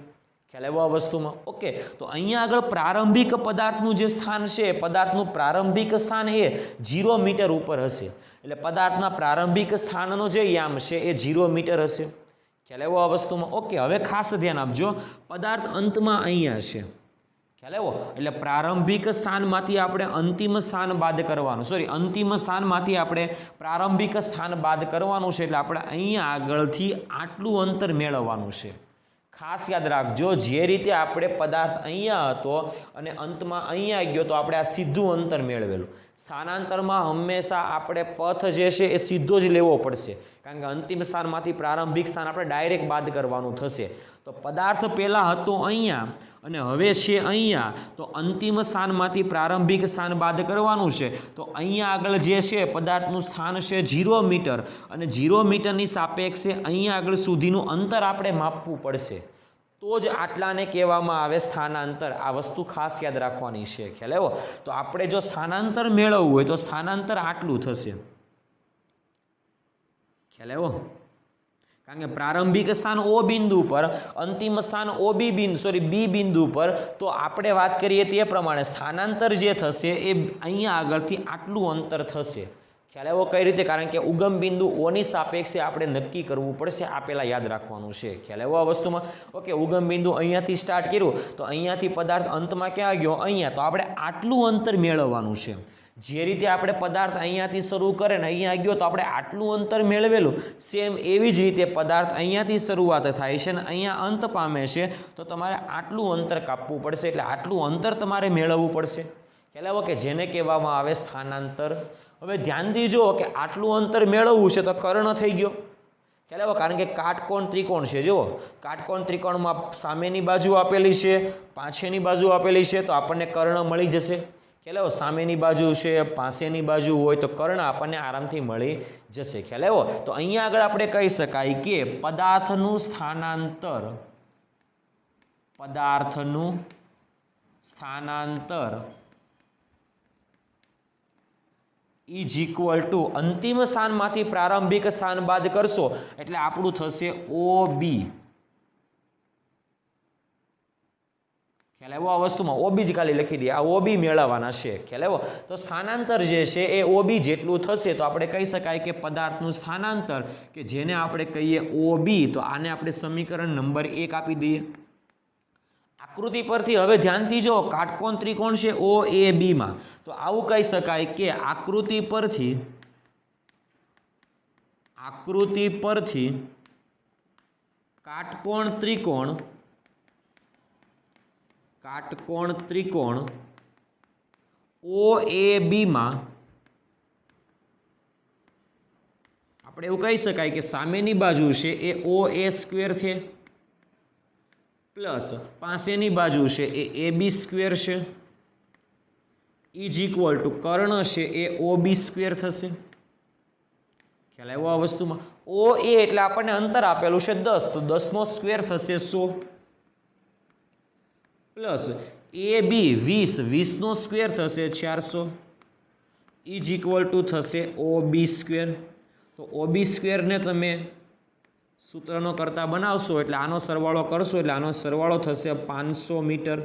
ખ્યાલ આવ્યો આ વસ્તુમાં? ઓકે, તો અહીંયા આગળ પ્રારંભિક પદાર્થનું જે સ્થાન છે, પદાર્થનું પ્રારંભિક સ્થાન એ 0 મીટર ઉપર હશે. એટલે પદાર્થના પ્રારંભિક સ્થાનનો જે યામ છે એ 0 મીટર હશે. ખ્યાલ આવ્યો આ વસ્તુમાં? ઓકે, હવે ખાસ ધ્યાન આપજો, પદાર્થ અંતમાં અહીંયા છે. ખ્યાલ આવ્યો? એટલે પ્રારંભિક સ્થાનમાંથી આપણે અંતિમ સ્થાન બાદ કરવાનું, અંતિમ સ્થાનમાંથી આપણે પ્રારંભિક સ્થાન બાદ કરવાનું છે. એટલે આપણે અહીંયા આગળથી આટલું અંતર મેળવવાનું છે. ખાસ યાદ રાખજો, જે રીતે આપણે પદાર્થ અહીંયા હતો અને અંતમાં અહીંયા ગયો તો આપણે આ સીધું અંતર મેળવેલું. સ્થાનાંતરમાં હંમેશા આપણે પથ જે છે એ સીધો જ લેવો પડશે, કારણ કે અંતિમ સ્થાનમાંથી પ્રારંભિક સ્થાન આપણે ડાયરેક્ટ બાદ કરવાનું થશે. તો પદાર્થ પહેલાં હતો અહીંયા અને હવે છે અહીંયા, તો અંતિમ સ્થાનમાંથી પ્રારંભિક સ્થાન બાદ કરવાનું છે. તો અહીંયા આગળ જે છે પદાર્થનું સ્થાન છે 0 મીટર અને 0 મીટરની સાપેક્ષે અહીંયા આગળ સુધીનું અંતર આપણે માપવું પડશે. તો જ આટલાને કહેવામાં આવે સ્થાનાંતર. આ વસ્તુ ખાસ યાદ રાખવાની છે. ખ્યાલ આવ્યો? તો આપણે જો સ્થાનાંતર મેળવવું હોય તો સ્થાનાંતર આટલું થશે. ખ્યાલ આવ્યો? કારણ કે પ્રારંભિક સ્થાન O બિંદુ પર, અંતિમ સ્થાન બી બિંદુ પર, તો આપણે વાત કરીએ તે પ્રમાણે સ્થાનાંતર જે થશે એ અહીંયા આગળથી આટલું અંતર થશે. ખ્યાલ આવ્યો કઈ રીતે? કારણ કે ઉગમ બિંદુ ઓની સાપેક્ષે આપણે નક્કી કરવું પડશે. આ પહેલાં યાદ રાખવાનું છે. ખ્યાલ આવ્યો આ વસ્તુમાં? ઓકે, ઉગમ બિંદુ અહીંયાથી સ્ટાર્ટ કર્યું તો અહીંયાથી પદાર્થ અંતમાં ક્યાં ગયો? અહીંયા. તો આપણે આટલું અંતર મેળવવાનું છે. જે રીતે આપણે પદાર્થ અહીંયાથી શરૂ કરે ને અહીંયા ગયો તો આપણે આટલું અંતર મેળવેલું, સેમ એવી જ રીતે પદાર્થ અહીંયાથી શરૂઆત થાય છે ને અહીંયા અંત પામે છે, તો તમારે આટલું અંતર કાપવું પડશે. એટલે આટલું અંતર તમારે મેળવવું પડશે. ખ્યાલ આવ્યો? કે જેને કહેવામાં આવે સ્થાનાંતર. હવે ધ્યાનથી જુઓ કે આટલું અંતર મેળવવું છે તો કર્ણ થઈ ગયો. ખ્યાલ આવ્યો? કારણ કે કાટકોણ ત્રિકોણ છે. જુઓ, કાટકોણ ત્રિકોણમાં સામેની બાજુ આપેલી છે, પાછળની બાજુ આપેલી છે, તો આપણને કર્ણ મળી જશે. ખ્યાલ આવ્યો? સામેની બાજુ છે, પાસેની બાજુ હોય તો કર્ણ આપણને આરામથી મળી જશે. ખ્યાલ આવ્યો? તો અહીંયા આગળ આપણે કહી શકાય કે પદાર્થનું સ્થાનાંતર ઇઝ ઇક્વલ ટુ અંતિમ સ્થાનમાંથી પ્રારંભિક સ્થાન બાદ કરશો એટલે આપણું થશે OB. ખ્યાલ આવ્યો આ વસ્તુમાં? OB જ ખાલી લખી દઈએ, આ OB મેળવવાના છે. ખ્યાલ આવ્યો? તો સ્થાનાંતર જે છે એ OB જેટલું થશે. તો આપણે કહી શકાય કે પદાર્થનું સ્થાનાંતર કે જેને આપણે કહીએ OB, તો આને આપણે સમીકરણ નંબર 1 આપી દઈએ. આકૃતિ પરથી હવે ધ્યાનથી જો, કાટકોણ ત્રિકોણ છે OAB માં, તો આવું કહી શકાય કે આકૃતિ પરથી કાટકોણ ત્રિકોણ OAB માં આપણે એવું કહી શકાય કે સામેની બાજુ છે એ OA² છે, પ્લસ પાસેની બાજુ છે એ AB² છે, ઇઝ ઇક્વલ ટુ કર્ણ છે એ OB² થશે. ખ્યાલ આવ્યો આ વસ્તુમાં? OA એટલે આપણને અંતર આપેલું છે 10, તો 10નો સ્ક્વેર થશે 100 પ્લસ AB 20, 20નો સ્ક્વેર થશે 400 ઇઝ ઇક્વલ ટુ થશે OB². તો OB² ને તમે સૂત્રનો કરતા બનાવશો એટલે આનો સરવાળો કરશો એટલે આનો સરવાળો થશે 500 મીટર.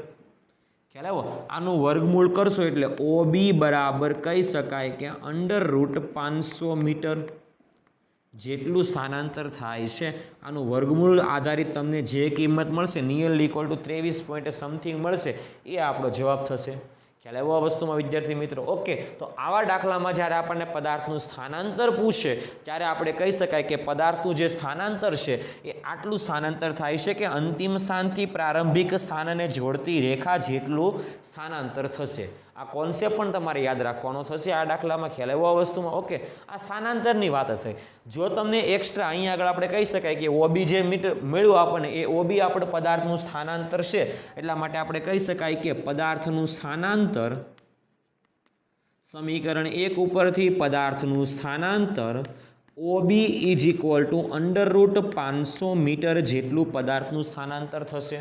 ખ્યાલ આવ્યો? આનું વર્ગમૂળ કરશો એટલે OB બરાબર કહી શકાય કે √500 મીટર જેટલું સ્થાનાંતર થાય છે. આનું વર્ગમૂળ આધારિત તમને જે કિંમત મળશે નિયરલી ઇક્વલ ટુ 23 મળશે એ આપણો જવાબ થશે. ખ્યાલ આવ્યો આ વસ્તુમાં વિદ્યાર્થી મિત્રો? ઓકે, તો આવા દાખલામાં જ્યારે આપણને પદાર્થનું સ્થાનાંતર પૂછે ત્યારે આપણે કહી શકાય કે પદાર્થનું જે સ્થાનાંતર છે એ આટલું સ્થાનાંતર થાય છે કે અંતિમ સ્થાનથી પ્રારંભિક સ્થાનને જોડતી રેખા જેટલું સ્થાનાંતર થશે. આ કોન્સેપ્ટ પણ તમારે યાદ રાખવાનો થશે આ દાખલામાં. ખ્યાલ આવ્યો આ વસ્તુમાં? ઓકે, આ સ્થાનાંતરની વાત થઈ. જો તમને એક્સ્ટ્રા અહીંયા આગળ આપણે કહી શકાય કે OB જે મીટર મળ્યું આપણને એ OB આપણે પદાર્થનું સ્થાનાંતર છે, એટલા માટે આપણે કહી શકાય કે પદાર્થનું સ્થાનાંતર સમીકરણ 1 ઉપરથી પદાર્થનું સ્થાનાંતર OB is equal to √500 metre જેટલું પદાર્થનું સ્થાનાંતર થશે.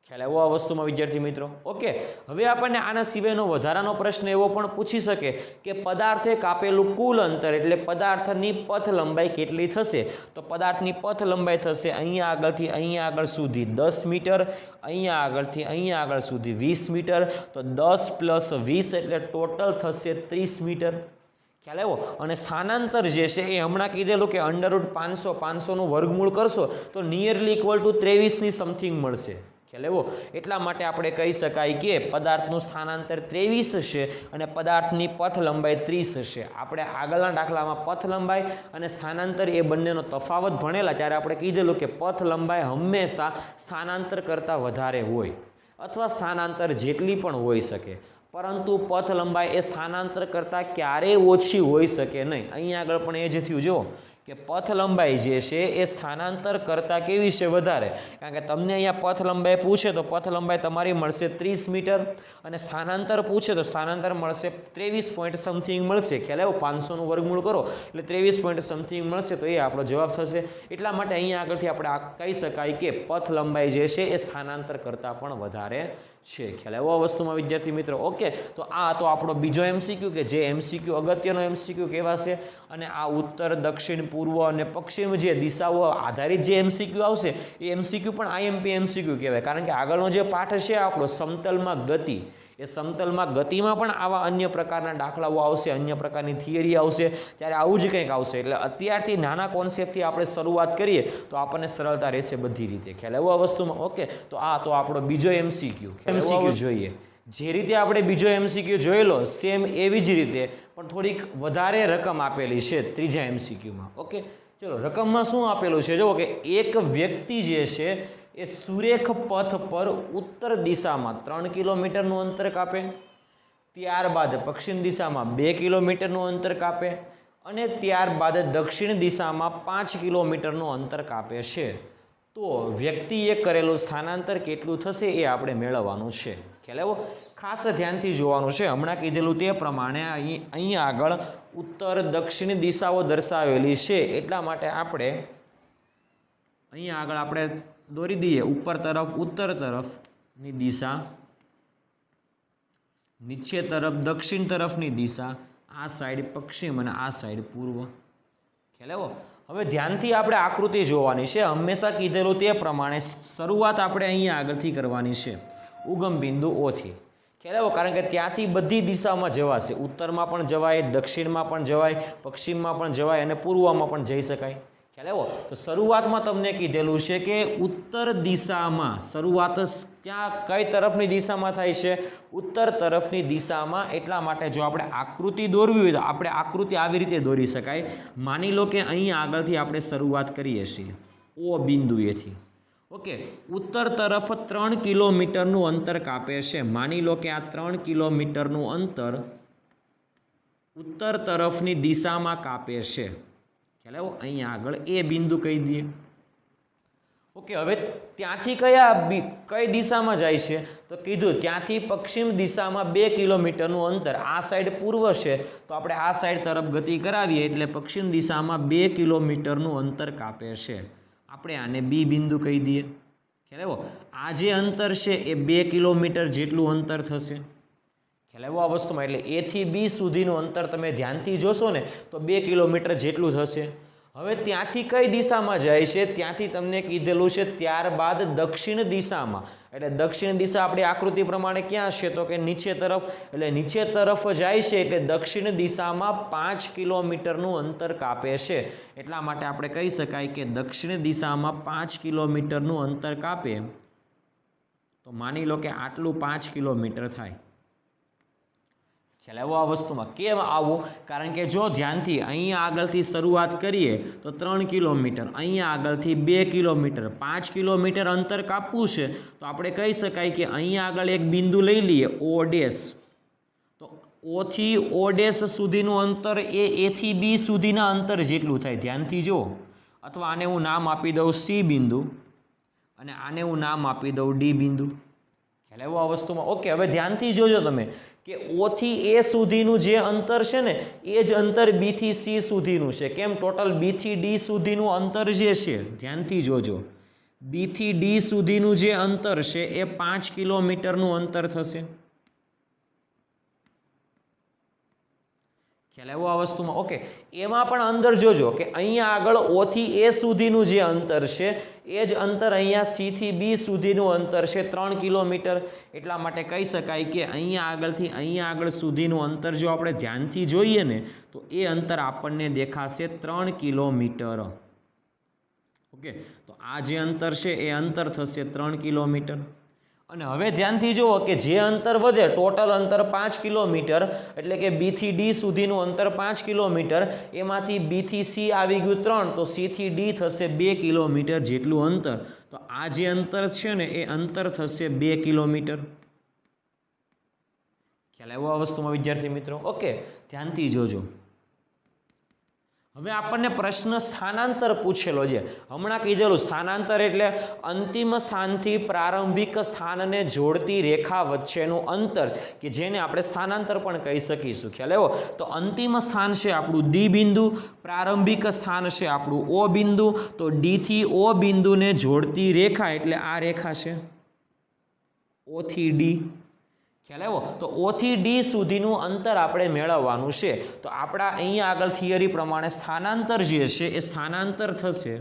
ખ્યાલ આવ્યો આ વસ્તુમાં વિદ્યાર્થી મિત્રો? ઓકે, હવે આપણને આના સિવાયનો વધારાનો પ્રશ્ન એવો પણ પૂછી શકે કે પદાર્થે કાપેલું કુલ અંતર એટલે પદાર્થની પથ લંબાઈ કેટલી થશે? તો પદાર્થની પથ લંબાઈ થશે અહીંયા આગળથી અહીંયા આગળ સુધી 10 મીટર, અહીંયા આગળથી અહીંયા આગળ સુધી 20 મીટર, તો 10 + 20 એટલે ટોટલ થશે 30 મીટર. ખ્યાલ આવ્યો? અને સ્થાનાંતર જે છે એ હમણાં કીધેલું કે √500, 500નું વર્ગમૂળ કરશો તો નિયરલી ઇક્વલ ટુ 23 સમથિંગ મળશે. ખ્યાલ આવ્યો? એટલા માટે આપણે કહી શકાય કે પદાર્થનું સ્થાનાંતર 23 હશે અને પદાર્થની પથ લંબાઈ 30 હશે. આપણે આગળના દાખલામાં પથ લંબાઈ અને સ્થાનાંતર એ બંનેનો તફાવત ભણેલા ત્યારે આપણે કીધેલું કે પથ લંબાઈ હંમેશા સ્થાનાંતર કરતાં વધારે હોય અથવા સ્થાનાંતર જેટલી પણ હોઈ શકે, પરંતુ પથ લંબાઈ એ સ્થાનાંતર કરતાં ક્યારેય ઓછી હોઈ શકે નહીં. અહીંયા આગળ પણ એ જ થયું. જુઓ કે પથ લંબાઈ જે છે એ સ્થાનાંતર કરતાં કેવી છે? વધારે. કારણ કે તમને અહીંયા પથ લંબાઈ પૂછે તો પથ લંબાઈ તમારી મળશે 30 મીટર અને સ્થાનાંતર પૂછે તો સ્થાનાંતર મળશે 23 પોઈન્ટ સમથિંગ મળશે. ખ્યાલ આવ્યો? 500નું વર્ગમૂળ કરો એટલે 23 પોઈન્ટ સમથિંગ મળશે, તો એ આપણો જવાબ થશે. એટલા માટે અહીંયા આગળથી આપણે આ કહી શકાય કે પથ લંબાઈ જે છે એ સ્થાનાંતર કરતાં પણ વધારે છે. ખ્યાલ આવ્યો આ વસ્તુમાં વિદ્યાર્થી મિત્રો? ઓકે, તો આ તો આપણો બીજો MCQ કે જે MCQ અગત્યનો MCQ કહેવાશે. અને આ ઉત્તર, દક્ષિણ, પૂર્વ અને પશ્ચિમ જે દિશાઓ આધારિત જે MCQ આવશે એ MCQ પણ IMP MCQ કહેવાય. કારણ કે આગળનો જે પાઠ છે આપણો સમતલમાં ગતિ, એ સમતલમાં ગતિમાં પણ આવા અન્ય પ્રકારના દાખલાઓ આવશે, અન્ય પ્રકારની થિયરી આવશે, ત્યારે આવું જ કંઈક આવશે. એટલે અત્યારથી નાના કોન્સેપ્ટથી આપણે શરૂઆત કરીએ તો આપણને સરળતા રહેશે બધી રીતે. ખ્યાલ આવ્યો આ વસ્તુમાં? ઓકે, તો આ તો આપણો બીજો MCQ જોઈએ. જે રીતે આપણે બીજો MCQ જોયેલો સેમ એવી જ રીતે પણ થોડીક વધારે રકમ આપેલી છે ત્રીજા MCQમાં. ઓકે, ચલો રકમમાં શું આપેલું છે? જુઓ કે એક વ્યક્તિ જે છે એ સુરેખ પથ પર ઉત્તર દિશામાં 3 કિલોમીટરનું અંતર કાપે, ત્યારબાદ પશ્ચિમ દિશામાં 2 કિલોમીટરનું અંતર કાપે અને ત્યારબાદ દક્ષિણ દિશામાં 5 કિલોમીટરનું અંતર કાપે છે. તો વ્યક્તિએ કરેલું સ્થાનાંતર કેટલું થશે એ આપણે મેળવવાનું છે. ખ્યાલ આવ્યો? ખાસ ધ્યાનથી જોવાનું છે. હમણાં કીધેલું તે પ્રમાણે અહીંયા આગળ ઉત્તર દક્ષિણ દિશાઓ દર્શાવેલી છે, એટલા માટે આપણે અહીંયા આગળ આપણે દોરી દઈએ ઉપર તરફ ઉત્તર તરફની દિશા, નીચે તરફ દક્ષિણ તરફની દિશા, આ સાઈડ પશ્ચિમ અને આ સાઈડ પૂર્વ. ખ્યાલ આવ્યો? હવે ધ્યાનથી આપણે આકૃતિ જોવાની છે. હંમેશા કીધેલું તે પ્રમાણે શરૂઆત આપણે અહીંયા આગળથી કરવાની છે, ઉગમ બિંદુ ઓથી. ખ્યાલ આવ્યો? કારણ કે ત્યાંથી બધી દિશામાં જવાશે. ઉત્તરમાં પણ જવાય, દક્ષિણમાં પણ જવાય, પશ્ચિમમાં પણ જવાય અને પૂર્વમાં પણ જઈ શકાય. ખ્યાલ આવ્યો? તો શરૂઆતમાં તમને કીધેલું છે કે ઉત્તર દિશામાં શરૂઆત ક્યાં કઈ તરફની દિશામાં થાય છે? ઉત્તર તરફની દિશામાં. એટલા માટે જો આપણે આકૃતિ દોરવી હોય તો આપણે આકૃતિ આવી રીતે દોરી શકાય. માની લો કે અહીંયા આગળથી આપણે શરૂઆત કરીએ છીએ O બિંદુએથી. ઓકે, ઉત્તર તરફ 3 કિલોમીટરનું અંતર કાપે છે. માની લો કે આ 3 કિલોમીટરનું અંતર ઉત્તર તરફની દિશામાં કાપે છે. ખ્યાલ આવ્યો? અહીંયા આગળ એ બિંદુ કહી દઈએ. ઓકે, હવે ત્યાંથી કઈ દિશામાં જાય છે? તો કીધું ત્યાંથી પશ્ચિમ દિશામાં 2 કિલોમીટરનું અંતર. આ સાઈડ પૂર્વ છે તો આપણે આ સાઈડ તરફ ગતિ કરાવીએ એટલે પશ્ચિમ દિશામાં 2 કિલોમીટરનું અંતર કાપે છે. આપણે આને બી બિંદુ કહી દઈએ. ખ્યાલ આવ્યો? આ જે અંતર છે એ 2 કિલોમીટર જેટલું અંતર થશે. ખ્યાલ આવ્યો આ વસ્તુમાં? એટલે એ થી બી સુધીનું અંતર તમે ધ્યાનથી જોશો ને તો 2 કિલોમીટર જેટલું થશે. હવે ત્યાંથી કઈ દિશામાં જાય છે? ત્યાંથી તમને કીધેલું છે ત્યારબાદ દક્ષિણ દિશામાં. એટલે દક્ષિણ દિશા આપણી આકૃતિ પ્રમાણે ક્યાં છે? તો કે નીચે તરફ. એટલે નીચે તરફ જાય છે એટલે દક્ષિણ દિશામાં 5 કિલોમીટરનું અંતર કાપે છે. એટલા માટે આપણે કહી શકાય કે દક્ષિણ દિશામાં 5 કિલોમીટરનું અંતર કાપે તો માની લો કે આટલું 5 કિલોમીટર થાય. ખ્યાલ આવ્યો આ વસ્તુમાં? કેમ આવું? કારણ કે જો ધ્યાનથી અહીંયા આગળથી શરૂઆત કરીએ તો 3 કિલોમીટર, અહીંયા આગળથી 2 કિલોમીટર, 5 કિલોમીટર અંતર કાપવું છે તો આપણે કહી શકાય કે અહીંયા આગળ એક બિંદુ લઈ લઈએ ઓ ડેશ. તો ઓ થી ઓ ડેશ સુધીનું અંતર એ થી બી સુધીના અંતર જેટલું થાય. ધ્યાનથી જુઓ. અથવા આને હું નામ આપી દઉં સી બિંદુ અને આને હું નામ આપી દઉં ડી બિંદુ. ખ્યાલ આવ્યો આ વસ્તુમાં? ઓકે, હવે ધ્યાનથી જોજો તમે કે ઓ થી એ સુધીનું જે અંતર છે ને એ જ અંતર બી થી સી સુધીનું છે. કેમ? ટોટલ બી થી ડી સુધીનું અંતર જે છે, ધ્યાનથી જોજો, બી થી ડી સુધીનું જે અંતર છે એ 5 કિલોમીટરનું અંતર થશે. ખ્યાલ આવ્યો આ વસ્તુમાં? ઓકે, એમાં પણ અંદર જોજો કે અહીંયા આગળ ઓ થી એ સુધીનું જે અંતર છે એ જ અંતર અહીંયા સી થી બી સુધીનું અંતર છે 3 કિલોમીટર. એટલા માટે કહી શકાય કે અહીંયા આગળથી અહીંયા આગળ સુધીનું અંતર જો આપણે ધ્યાનથી જોઈએ ને તો એ અંતર આપણને દેખાશે 3 કિલોમીટર. ઓકે, તો આ જે અંતર છે એ અંતર થશે 3 કિલોમીટર. અને હવે ધ્યાનથી જુઓ કે જે અંતર વધે, ટોટલ અંતર 5 કિલોમીટર, એટલે કે બી થી ડી સુધીનું અંતર 5 કિલોમીટર, એમાંથી બી થી સી આવી ગયું 3, તો સી થી ડી થશે 2 કિલોમીટર જેટલું અંતર. તો આ જે અંતર છે ને એ અંતર થશે 2 કિલોમીટર. ખ્યાલ આવ્યો આ વસ્તુમાં વિદ્યાર્થી મિત્રો? ઓકે, ધ્યાનથી જોજો. હવે આપણને પ્રશ્ન સ્થાનાંતર પૂછેલો છે. હમણાં કીધેલું સ્થાનાંતર એટલે અંતિમ સ્થાનથી પ્રારંભિક સ્થાનને જોડતી રેખા વચ્ચેનું અંતર, કે જેને આપણે સ્થાનાંતર પણ કહી શકીશું. ખ્યાલ આવ્યો? તો અંતિમ સ્થાન છે આપણું ડી બિંદુ, પ્રારંભિક સ્થાન છે આપણું ઓ બિંદુ. તો ડી થી ઓ બિંદુને જોડતી રેખા એટલે આ રેખા છે ઓ થી ડી. ખ્યાલ આવ્યો? તો ઓ થી ડી સુધીનું અંતર આપણે મેળવવાનું છે. તો આપણા અહીંયા આગળ થિયરી પ્રમાણે સ્થાનાંતર જે છે એ સ્થાનાંતર થશે,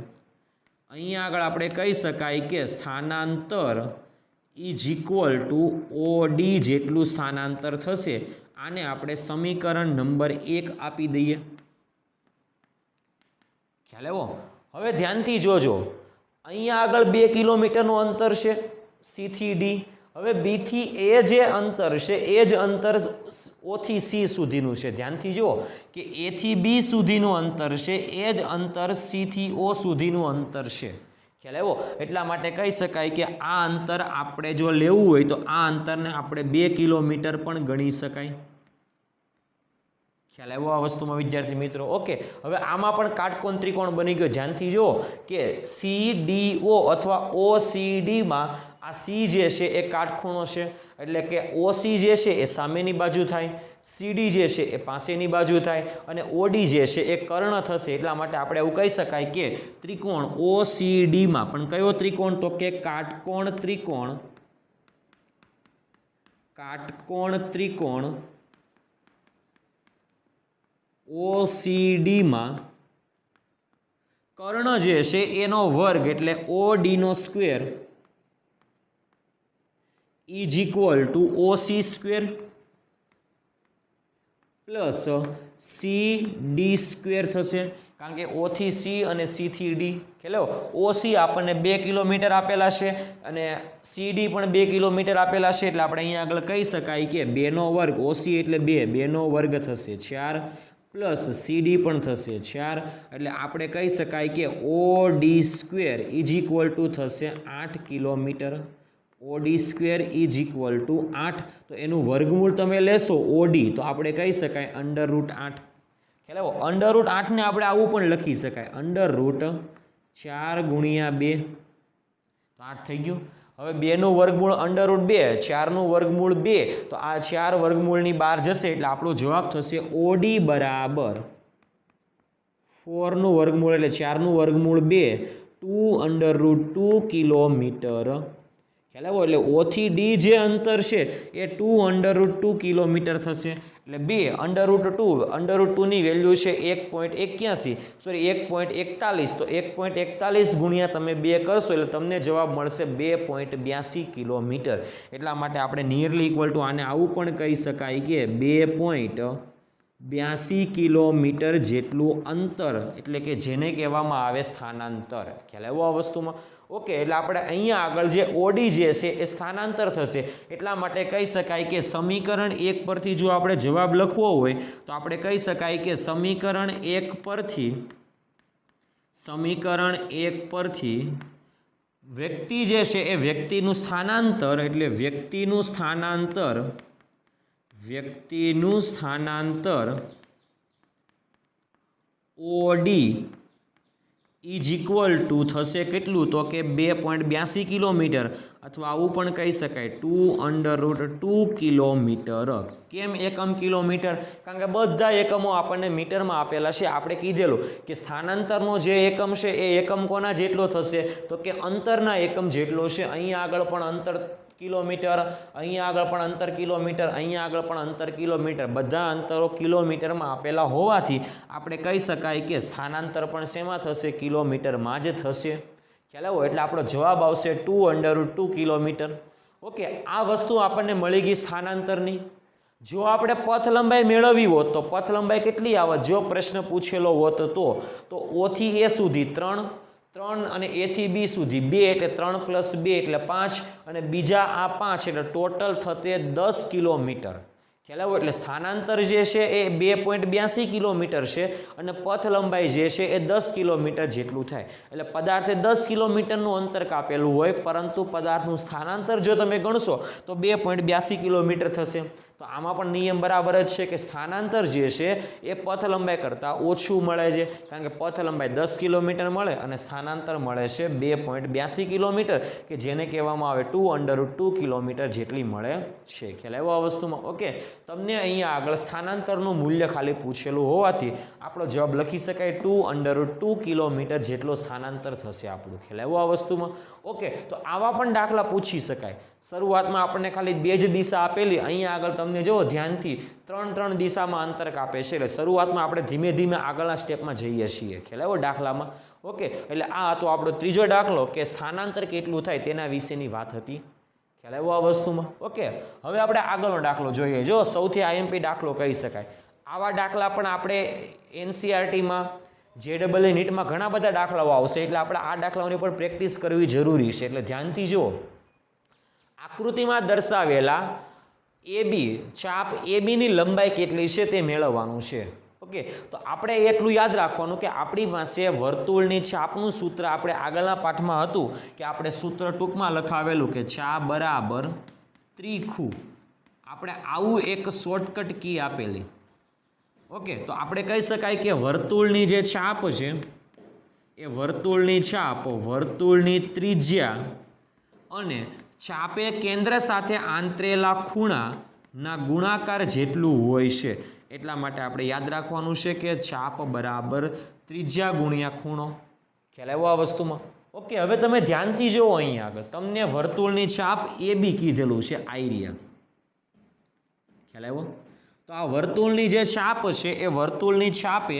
અહીંયા આગળ આપણે કહી શકાય કે સ્થાનાંતર is equal to O D જેટલું સ્થાનાંતર થશે. આને આપણે સમીકરણ નંબર 1 આપી દઈએ. ખ્યાલ આવ્યો? હવે ધ્યાનથી જોજો, અહીંયા આગળ 2 કિલોમીટરનું અંતર છે સી થી ડી. હવે બી થી એ જે અંતર છે એ જ અંતર ઓ થી સી સુધીનું છે. ધ્યાનથી જુઓ કે એ થી બી સુધીનું અંતર છે એ જ અંતર સી થી ઓ સુધીનું અંતર છે. ખ્યાલ આવ્યો? એટલા માટે કહી શકાય કે આ અંતર આપણે જો લેવું હોય તો આ અંતરને આપણે 2 કિલોમીટર પણ ગણી શકાય. ખ્યાલ આવ્યો આ વસ્તુમાં વિદ્યાર્થી મિત્રો? ઓકે, હવે આમાં પણ કાટકોણ ત્રિકોણ બની ગયો. ધ્યાનથી જુઓ કે સી ડી ઓ અથવા ઓ સી ડીમાં આ સી જે છે એ કાટખૂણો છે, એટલે કે ઓસી જે છે એ સામેની બાજુ થાય, સીડી જે છે એ પાસેની બાજુ થાય, અને ઓડી જે છે એ કર્ણ થશે. એટલા માટે આપણે એવું કહી શકાય કે ત્રિકોણ ઓસીડીમાં પણ કયો ત્રિકોણ? તો કે કાટકોણ ત્રિકોણ. કાટકોણ ત્રિકોણ ઓસીડીમાં કર્ણ જે છે એનો વર્ગ એટલે ઓડી નો square is equal to OC square plus C D square થશે. કારણ કે ઓ થી સી અને સી થી ડી. ખ્યાલ? ઓસી આપણને 2 કિલોમીટર આપેલા છે અને સી ડી પણ 2 કિલોમીટર આપેલા છે. એટલે આપણે અહીંયા આગળ કહી શકાય કે 2 નો વર્ગ, ઓસી એટલે 2, 2 નો વર્ગ થશે 4 પ્લસ સી ડી પણ થશે 4. એટલે આપણે કહી શકાય કે O D square is equal to થશે 8 kilometre. OD square is equal to 8. તો એનું વર્ગમૂળ તમે લેશો ઓડી તો આપણે કહી શકાય √8. ખ્યાલ આવ્યો? √8 ને આપણે આવું પણ લખી શકાય √4 × 2 તો 8 થઈ ગયું. હવે 2નું વર્ગમૂળ √2, 4નું વર્ગમૂળ 2, તો આ 4 વર્ગમૂળની બહાર જશે એટલે આપણો જવાબ થશે OD બરાબર 4નું વર્ગમૂળ એટલે 4નું વર્ગમૂળ 2, 2 √2 કિલોમીટર. ખ્યાલ આવ્યો? એટલે O થી D જે અંતર છે એ 2 √2 કિલોમીટર થશે. એટલે 2 √2 ની વેલ્યુ છે 1.81, સોરી 1.41. તો 1.41 ગુણ્યા તમે 2 કરશો એટલે તમને જવાબ મળશે 2.82 કિલોમીટર. એટલા માટે આપણે નિયરલી ઇક્વલ ટુ આને આવું પણ કહી શકાય કે 2.82 કિલોમીટર જેટલું અંતર, એટલે કે જેને કહેવામાં આવે સ્થાનાંતર. ખ્યાલ આવ્યો આ વસ્તુમાં? ઓકે, એટલે આપણે અહીંયા આગળ જે OD જે છે એ સ્થાનાંતર થશે. એટલા માટે કહી શકાય કે સમીકરણ 1 પરથી જો આપણે જવાબ લખવો હોય તો આપણે કહી શકાય કે સમીકરણ 1 પરથી વ્યક્તિ જે છે એ વ્યક્તિનું સ્થાનાંતર, એટલે વ્યક્તિનું સ્થાનાંતર OD ઇઝ ઇક્વલ ટુ થશે કેટલું? તો કે 2.82 કિલોમીટર, અથવા આવું પણ કહી શકાય 2 √2 કિલોમીટર. કેમ એકમ કિલોમીટર? કારણ કે બધા એકમો આપણને મીટરમાં આપેલા છે. આપણે કીધેલું કે સ્થાનાંતરનો જે એકમ છે એ એકમ કોના જેટલો થશે? તો કે અંતરના એકમ જેટલો છે. અહીંયા આગળ પણ અંતર કિલોમીટર, અહીંયા આગળ પણ અંતર કિલોમીટર, અહીંયા આગળ પણ અંતર કિલોમીટર, બધા અંતરો કિલોમીટરમાં આપેલા હોવાથી આપણે કહી શકાય કે સ્થાનાંતર પણ શેમાં થશે? કિલોમીટરમાં જ થશે. ખ્યાલ આવ્યો? એટલે આપણો જવાબ આવશે 2 √2 કિલોમીટર. ઓકે, આ વસ્તુ આપણને મળી ગઈ સ્થાનાંતરની. જો આપણે પથ લંબાઈ મેળવવી હોત તો પથ લંબાઈ કેટલી આવત? જો પ્રશ્ન પૂછેલો હોત તો O થી A સુધી 3 અને A થી B સુધી 2, એટલે 3 + 2 એટલે 5, અને બીજા આ 5 એટલે ટોટલ થતે 10 કિલોમીટર. ખ્યાલ આવ્યો? એટલે સ્થાનાંતર જે છે એ 2.82 કિલોમીટર છે અને પથ લંબાઈ જે છે એ 10 કિલોમીટર જેટલું થાય. એટલે પદાર્થે 10 કિલોમીટરનું અંતર કાપેલું હોય, પરંતુ પદાર્થનું સ્થાનાંતર જો તમે ગણશો તો 2.82 કિલોમીટર થશે. તો આમાં પણ નિયમ બરાબર જ છે કે સ્થાનાંતર જે છે એ પથ લંબાઈ કરતાં ઓછું મળે છે, કારણ કે પથ લંબાઈ 10 કિલોમીટર મળે અને સ્થાનાંતર મળે છે 2.82 કિલોમીટર, કે જેને કહેવામાં આવે 2 √2 કિલોમીટર જેટલી મળે છે. ખ્યાલ આવ્યો આ વસ્તુમાં? ઓકે, તમને અહીંયા આગળ સ્થાનાંતરનું મૂલ્ય ખાલી પૂછેલું હોવાથી આપણો જવાબ લખી શકાય 2 √2 કિલોમીટર જેટલો સ્થાનાંતર થશે આપણું. ખ્યાલ આવ્યો આ વસ્તુમાં? ઓકે, તો આવા પણ દાખલા પૂછી શકાય. શરૂઆતમાં આપણને ખાલી 2 જ દિશા આપેલી, અહીંયા આગળ તમને જો ધ્યાનથી 3 દિશામાં અંતર કાપે છે. એટલે શરૂઆતમાં આપણે ધીમે ધીમે આગળના સ્ટેપમાં જઈએ છીએ. ખ્યાલ આવ્યો દાખલામાં? ઓકે, એટલે આ હતો આપણો ત્રીજો દાખલો કે સ્થાનાંતર કેટલું થાય તેના વિશેની વાત હતી. ખ્યાલ આવ્યો આ વસ્તુમાં? ઓકે, હવે આપણે આગળનો દાખલો જોઈએ. જો સૌથી IMP દાખલો કહી શકાય. આવા દાખલા પણ આપણે NCERTમાં, JEE નીટમાં ઘણા બધા દાખલાઓ આવશે, એટલે આપણે આ દાખલાઓની પણ પ્રેક્ટિસ કરવી જરૂરી છે. એટલે ધ્યાનથી જુઓ. આકૃતિમાં દર્શાવેલા AB ચાપ AB ની લંબાઈ કેટલી છે તે મેળવવાનું છે. ઓકે, તો આપણે એટલું યાદ રાખવાનું કે આપણી પાસે વર્તુળની ચાપનું સૂત્ર આપણે આગળના પાઠમાં હતું કે આપણે સૂત્ર ટૂંકમાં લખાવેલું કે ચાપ બરાબર ત્રિખું. આપણે આવું એક શોર્ટકટ કી આપેલી. ઓકે, તો આપણે કહી શકાય કે વર્તુળની જે ચાપ છે એ વર્તુળની ચાપ, વર્તુળની ત્રિજ્યા અને ચાપે કેન્દ્ર સાથે આંતરેલા ખૂણાના ગુણાકાર જેટલું હોય છે. એટલા માટે આપણે યાદ રાખવાનું છે કે ચાપ બરાબર ત્રિજ્યા ગુણ્યા ખૂણો. ખ્યાલ આવ્યો આ વસ્તુમાં? ઓકે, હવે તમે ધ્યાનથી જુઓ. અહીંયા આગળ તમને વર્તુળની ચાપ AB કીધેલું છે, આઈરિયા. ખ્યાલ આવ્યો? તો આ વર્તુળની જે ચાપ છે એ વર્તુળની ચાપે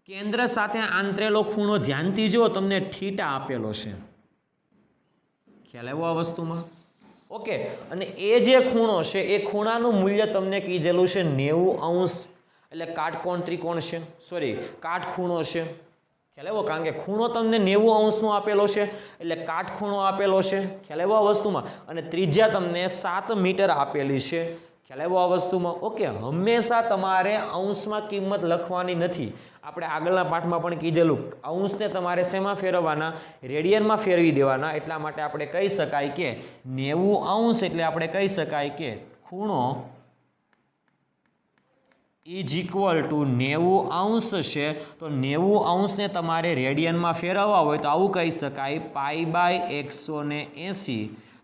કેન્દ્ર સાથે આંતરેલો ખૂણો ધ્યાનથી જુઓ, તમને થીટા આપેલો છે. ખ્યાલ આવ્યો આ વસ્તુમાં? ઓકે, અને એ જે ખૂણો છે એ ખૂણાનું મૂલ્ય તમને કીધેલું છે 90°, એટલે કાટકોણ ત્રિકોણ છે, સોરી કાટખૂણો છે. ખ્યાલ આવ્યો? કારણ કે ખૂણો તમને 90°નો આપેલો છે, એટલે કાટખૂણો આપેલો છે. ખ્યાલ આવ્યો આ વસ્તુમાં? અને ત્રિજ્યા તમને 7 મીટર આપેલી છે. ખ્યાલ આવ્યો આ વસ્તુમાં? ઓકે, હંમેશા તમારે અંશમાં કિંમત લખવાની નથી. આપણે આગળના પાઠમાં પણ કીધેલું, અંશને તમારે શેમાં ફેરવવાના? રેડિયનમાં ફેરવી દેવાના. એટલા માટે આપણે કહી શકાય કે 90°, એટલે આપણે કહી શકાય કે ખૂણો ઇઝ ઇક્વલ ટુ 90 છે તો 90 ને તમારે રેડિયનમાં ફેરવવા હોય તો આવું કહી શકાય π/180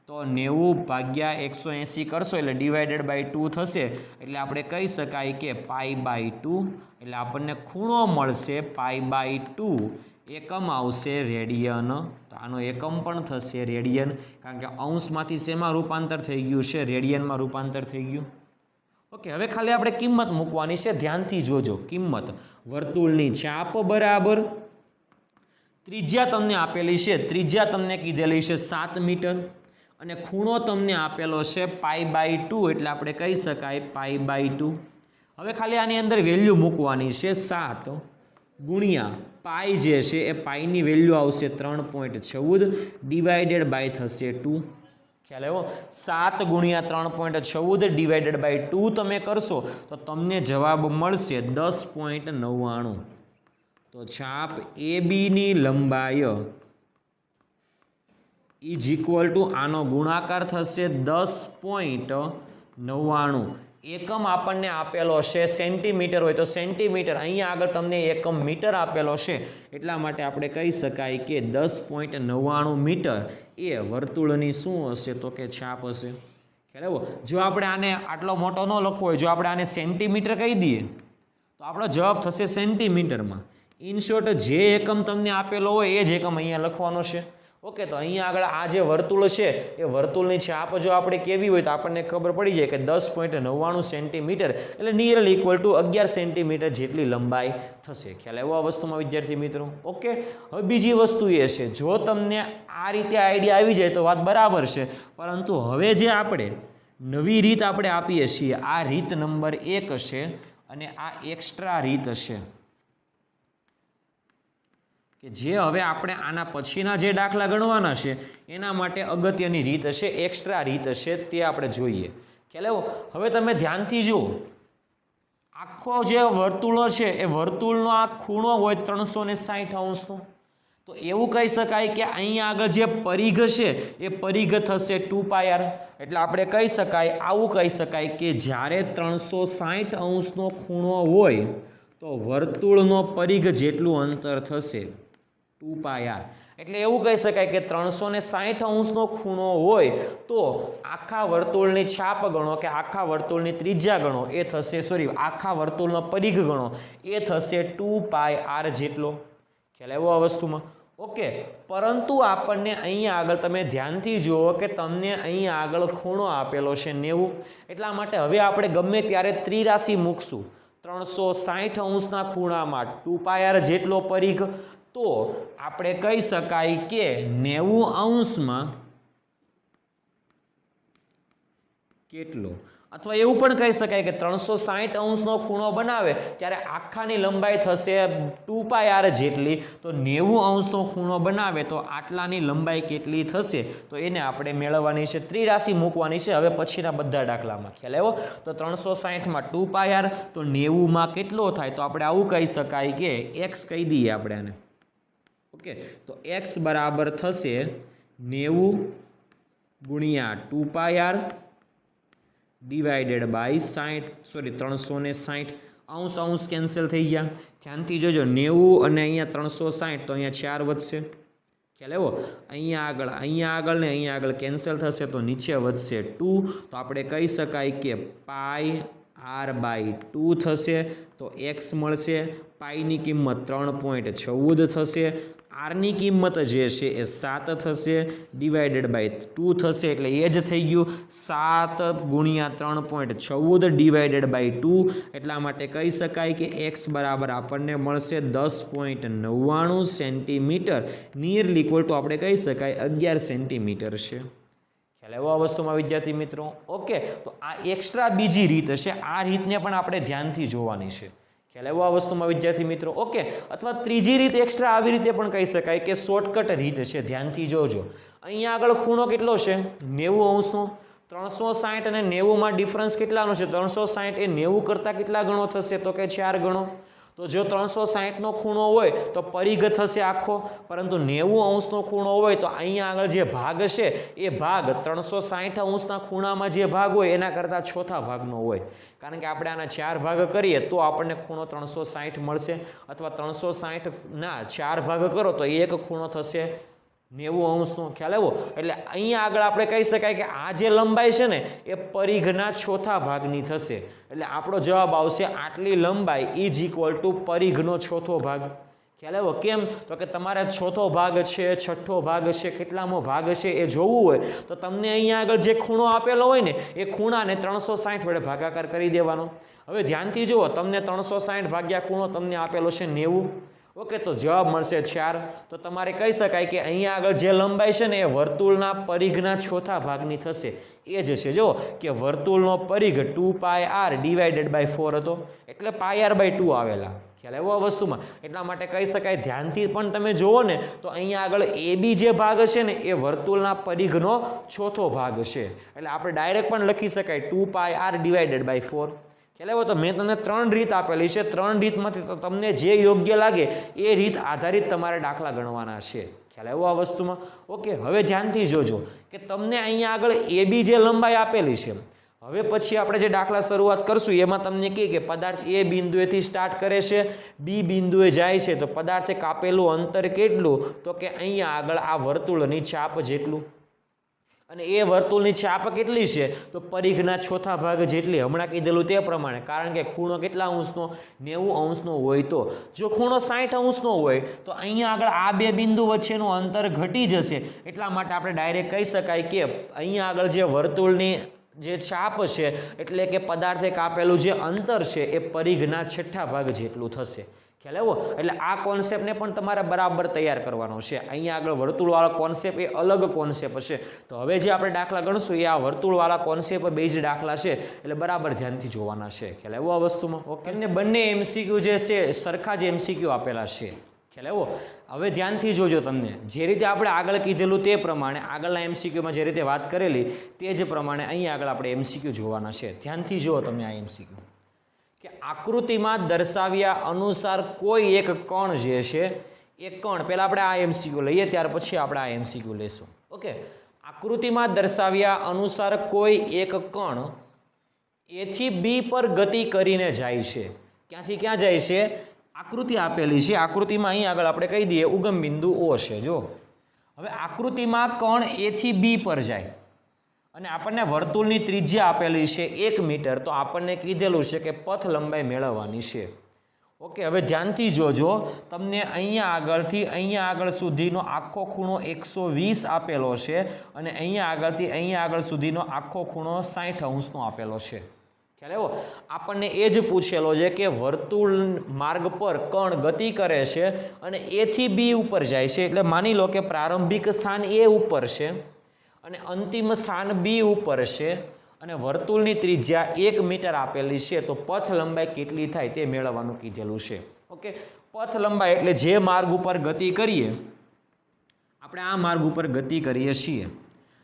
તો 90 ભાગ્યા 180 કરશો એટલે ડિવાઇડેડ બાય 2 થશે એટલે આપણે કહી શકાય કે π/2 એટલે આપણને ખૂણો મળશે π/2 એકમ આવશે રેડિયન તો આનો એકમ પણ થશે રેડિયન કારણ કે અંશમાંથી શેમાં રૂપાંતર થઈ ગયું છે રેડિયનમાં રૂપાંતર થઈ ગયું ઓકે હવે ખાલી આપણે કિંમત મૂકવાની છે ધ્યાનથી જોજો કિંમત વર્તુળની ચાપ બરાબર ત્રિજ્યા તમને આપેલી છે ત્રિજ્યા તમને કીધેલી છે 7 મીટર અને ખૂણો તમને આપેલો છે π/2 એટલે આપણે કહી શકાય π/2 હવે ખાલી આની અંદર વેલ્યુ મૂકવાની છે 7 ગુણ્યા પાઈ જે છે એ પાઈની વેલ્યુ આવશે 3.14 ડિવાઇડેડ બાય થશે 2 ખ્યાલ આવ્યો 7 ગુણ્યા 3.14 ડિવાઇડેડ બાય 2 તમે કરશો તો તમને જવાબ મળશે 10.99 તો ચાપ એબીની લંબાઈ ઇઝ ઇક્વલ ટુ આનો ગુણાકાર થશે 10.99 એકમ આપણને આપેલો છે સેન્ટીમીટર હોય તો સેન્ટીમીટર અહીંયા આગળ તમને એકમ મીટર આપેલો છે એટલા માટે આપણે કહી શકાય કે 10.99 મીટર એ વર્તુળની શું હશે તો કે છાપ હશે ખ્યાલ આવ્યો જો આપણે આને આટલો મોટો ન લખવો હોય જો આપણે આને સેન્ટીમીટર કહી દઈએ તો આપણો જવાબ થશે સેન્ટીમીટરમાં ઇન શોર્ટ જે એકમ તમને આપેલો હોય એ જ એકમ અહીંયા લખવાનો છે ઓકે તો અહીંયા આગળ આ જે વર્તુળ છે એ વર્તુળની છાપ જો આપણે કેવી હોય તો આપણને ખબર પડી જાય કે 10.99 સેન્ટીમીટર એટલે નિયરલી ઇક્વલ ટુ 11 સેન્ટીમીટર જેટલી લંબાઈ થશે ખ્યાલ આવ્યો આ વસ્તુમાં વિદ્યાર્થી મિત્રો ઓકે હવે બીજી વસ્તુ એ છે જો તમને આ રીતે આઈડિયા આવી જાય તો વાત બરાબર છે પરંતુ હવે જે આપણે નવી રીત આપણે આપીએ છીએ આ રીત નંબર 1 છે અને આ એક્સ્ટ્રા રીત છે કે જે હવે આપણે આના પછીના જે દાખલા ગણવાના છે એના માટે અગત્યની રીત હશે એક્સ્ટ્રા રીત હશે તે આપણે જોઈએ ખ્યાલ આવ્યો હવે તમે ધ્યાનથી જુઓ આખો જે વર્તુળો છે એ વર્તુળનો આ ખૂણો હોય 360 અંશનો તો એવું કહી શકાય કે અહીંયા આગળ જે પરિઘ છે એ પરિઘ થશે 2πr એટલે આપણે કહી શકાય આવું કહી શકાય કે જ્યારે 360 અંશનો ખૂણો હોય તો વર્તુળનો પરિઘ જેટલું અંતર થશે 2πr એટલે એવું કહી શકાય કે 360 અંશનો ખૂણો હોય તો આખા વર્તુળની છાપ ગણો કે આખા વર્તુળની ત્રિજ્યા ગણો એ થશે આખા વર્તુળનો પરિઘ ગણો એ થશે 2πr જેટલો ખ્યાલ આવ્યો આ વસ્તુમાં ઓકે પરંતુ આપણને અહીંયા આગળ તમે ધ્યાનથી જુઓ કે તમને અહીંયા આગળ ખૂણો આપેલો છે 90 એટલા માટે હવે આપણે ગમે ત્યારે ત્રિરાશિ મૂકશું 360 અંશના ખૂણામાં 2πr જેટલો પરિઘ તો આપણે કહી શકાય કે 90 અંશમાં કેટલો અથવા એવું પણ કહી શકાય કે 360 અંશનો ખૂણો બનાવે ત્યારે આખાની લંબાઈ થશે 2πr જેટલી તો 90 અંશનો ખૂણો બનાવે તો આટલાની લંબાઈ કેટલી થશે તો એને આપણે મેળવવાની છે ત્રિરાશિ મૂકવાની છે હવે પછીના બધા દાખલામાં ખ્યાલ આવ્યો તો 360માં 2πr તો 90માં કેટલો થાય તો આપણે આવું કહી શકાય કે x કહી દઈએ આપણે આને ઓકે તો x બરાબર થશે 90 ગુણ્યા 2πr ડિવાઇડેડ બાય 360 અંશ અંશ કેન્સલ થઈ ગયા ધ્યાનથી જોજો 90 અને અહીંયા 360 તો અહીંયા 4 વધશે ખ્યાલ આવ્યો અહીંયા આગળ ને અહીંયા આગળ કેન્સલ થશે તો નીચે વધશે 2 તો આપણે કહી શકાય કે πr/2 થશે તો x મળશે પાઈની કિંમત 3.14 થશે આરની કિંમત જે છે એ 7 થશે ડિવાઇડેડ બાય 2 થશે એટલે એ જ થઈ ગયું 7 ગુણ્યા 3.14 ડિવાઇડેડ બાય 2 એટલા માટે કહી શકાય કે x બરાબર આપણને મળશે 10.99 સેન્ટીમીટર નિયરલી ઇક્વલ ટુ આપણે કહી શકાય 11 સેન્ટીમીટર છે ખ્યાલ આવ્યો આ વસ્તુમાં વિદ્યાર્થી મિત્રો ઓકે તો આ એક્સ્ટ્રા બીજી રીત હશે આ રીતને પણ આપણે ધ્યાનથી જોવાની છે ખ્યાલ આવ્યો આ વસ્તુમાં વિદ્યાર્થી મિત્રો ઓકે અથવા ત્રીજી રીત એક્સ્ટ્રા આવી રીતે પણ કહી શકાય કે શોર્ટકટ રીત છે ધ્યાનથી જોજો અહીંયા આગળ ખૂણો કેટલો છે 90 અંશનો 360 અને 90માં ડિફરન્સ કેટલાનો છે 360 એ 90 કરતાં કેટલા ગણો થશે તો કે 4 ગણો તો જો 360નો ખૂણો હોય તો પરિઘ થશે આખો, પરંતુ 90° ખૂણો હોય તો અહીંયા આગળ જે ભાગ છે એ ભાગ 360° ખૂણામાં જે ભાગ હોય એના કરતાં ચોથા ભાગનો હોય, કારણ કે આપણે આના 4 ભાગ કરીએ તો આપણને ખૂણો 360 મળશે, અથવા 360ના 4 ભાગ કરો તો એક ખૂણો થશે 90°નો. ખ્યાલ આવ્યો? એટલે અહીંયા આગળ આપણે કહી શકાય કે આ જે લંબાઈ છે ને એ પરિઘના ચોથા ભાગની થશે. એટલે આપણો જવાબ આવશે આટલી લંબાઈ ઇઝ ઇક્વલ ટુ પરિઘનો ચોથો ભાગ. ખ્યાલ આવ્યો? કેમ? તો કે તમારે ચોથો ભાગ છે, છઠ્ઠો ભાગ છે, કેટલામો ભાગ છે એ જોવું હોય તો તમને અહીંયા આગળ જે ખૂણો આપેલો હોય ને એ ખૂણાને 360 વડે ભાગાકાર કરી દેવાનો. હવે ધ્યાનથી જુઓ, તમને 360 ભાગ્યા ખૂણો તમને આપેલો છે 90. ઓકે, તો જવાબ મળશે 4. તો તમારે કહી શકાય કે અહીંયા આગળ જે લંબાઈ છે ને એ વર્તુળના પરિઘના ચોથા ભાગની થશે. એ જ છે જો કે વર્તુળનો પરિઘ 2πr ડિવાઇડેડ બાય 4 હતો, એટલે πr/2 આવેલા. ખ્યાલ આવ્યો આ વસ્તુમાં? એટલા માટે કહી શકાય, ધ્યાનથી પણ તમે જુઓ ને તો અહીંયા આગળ AB જે ભાગ છે ને એ વર્તુળના પરિઘનો ચોથો ભાગ છે, એટલે આપણે ડાયરેક્ટ પણ લખી શકાય 2πr ડિવાઇડેડ બાય 4. ખ્યાલ આવ્યો? તો મેં તમને 3 રીત આપેલી છે, 3 રીતમાંથી તો તમને જે યોગ્ય લાગે એ રીત આધારિત તમારે દાખલા ગણવાના છે. ખ્યાલ આવ્યો આ વસ્તુમાં? ઓકે, હવે ધ્યાનથી જોજો કે તમને અહીંયા આગળ AB જે લંબાઈ આપેલી છે, હવે પછી આપણે જે દાખલા શરૂઆત કરશું એમાં તમને કહે કે પદાર્થ એ બિંદુએથી સ્ટાર્ટ કરે છે, બી બિંદુએ જાય છે, તો પદાર્થે કાપેલું અંતર કેટલું? તો કે અહીંયા આગળ આ વર્તુળની ચાપ જેટલું. અને એ વર્તુળની ચાપ કેટલી છે? તો પરિઘના ચોથા ભાગ જેટલી. હમણાં કીધેલું તે પ્રમાણે, કારણ કે ખૂણો કેટલા અંશનો? 90° હોય. તો જો ખૂણો 60° હોય તો અહીંયા આગળ આ બે બિંદુ વચ્ચેનું અંતર ઘટી જશે. એટલા માટે આપણે ડાયરેક્ટ કહી શકાય કે અહીંયા આગળ જે વર્તુળની જે ચાપ છે એટલે કે પદાર્થે કાપેલું જે અંતર છે એ પરિઘના છઠ્ઠા ભાગ જેટલું થશે. ખ્યાલ આવ્યો? એટલે આ કોન્સેપ્ટને પણ તમારે બરાબર તૈયાર કરવાનો છે. અહીંયા આગળ વર્તુળવાળો કોન્સેપ્ટ એ અલગ કોન્સેપ્ટ છે. તો હવે જે આપણે દાખલા ગણશું એ આ વર્તુળવાળા કોન્સેપ્ટ બેઝ દાખલા છે, એટલે બરાબર ધ્યાનથી જોવાના છે. ખ્યાલ આવ્યો આ વસ્તુમાં? ઓકે, અને બંને MCQ જે છે સરખા જ MCQ આપેલા છે. ખ્યાલ આવ્યો? હવે ધ્યાનથી જોજો, તમને જે રીતે આપણે આગળ કીધેલું તે પ્રમાણે આગળના MCQમાં જે રીતે વાત કરેલી તે જ પ્રમાણે અહીંયા આગળ આપણે MCQ જોવાના છે. ધ્યાનથી જુઓ તમે આ MCQ કે આકૃતિમાં દર્શાવ્યા અનુસાર કોઈ એક કણ જે છે એ કણ, પહેલાં આપણે આ MCQ લઈએ ત્યાર પછી આપણે આ MCQ લઈશું. ઓકે, આકૃતિમાં દર્શાવ્યા અનુસાર કોઈ એક કણ A થી B પર ગતિ કરીને જાય છે. ક્યાંથી ક્યાં જાય છે? આકૃતિ આપેલી છે, આકૃતિમાં અહીં આગળ આપણે કહી દઈએ ઉગમ બિંદુ O છે. જો હવે આકૃતિમાં કણ A થી B પર જાય અને આપણને વર્તુળની ત્રિજ્યા આપેલી છે 1 મીટર, તો આપણને કીધેલું છે કે પથ લંબાઈ મેળવવાની છે. ઓકે, હવે ધ્યાનથી જોજો, તમને અહીંયા આગળથી અહીંયા આગળ સુધીનો આખો ખૂણો 120 આપેલો છે અને અહીંયા આગળથી અહીંયા આગળ સુધીનો આખો ખૂણો 60° આપેલો છે. ખ્યાલ આવ્યો? આપણને એ જ પૂછેલો છે કે વર્તુળ માર્ગ પર કણ ગતિ કરે છે અને A થી B ઉપર જાય છે, એટલે માની લો કે પ્રારંભિક સ્થાન A ઉપર છે અને અંતિમ સ્થાન B ઉપર છે અને વર્તુળની ત્રિજ્યા 1 મીટર આપેલી છે, તો પથ લંબાઈ કેટલી થાય તે મેળવવાનું કીધેલું છે. ઓકે, પથ લંબાઈ એટલે જે માર્ગ ઉપર ગતિ કરીએ, આપણે આ માર્ગ ઉપર ગતિ કરીએ છીએ,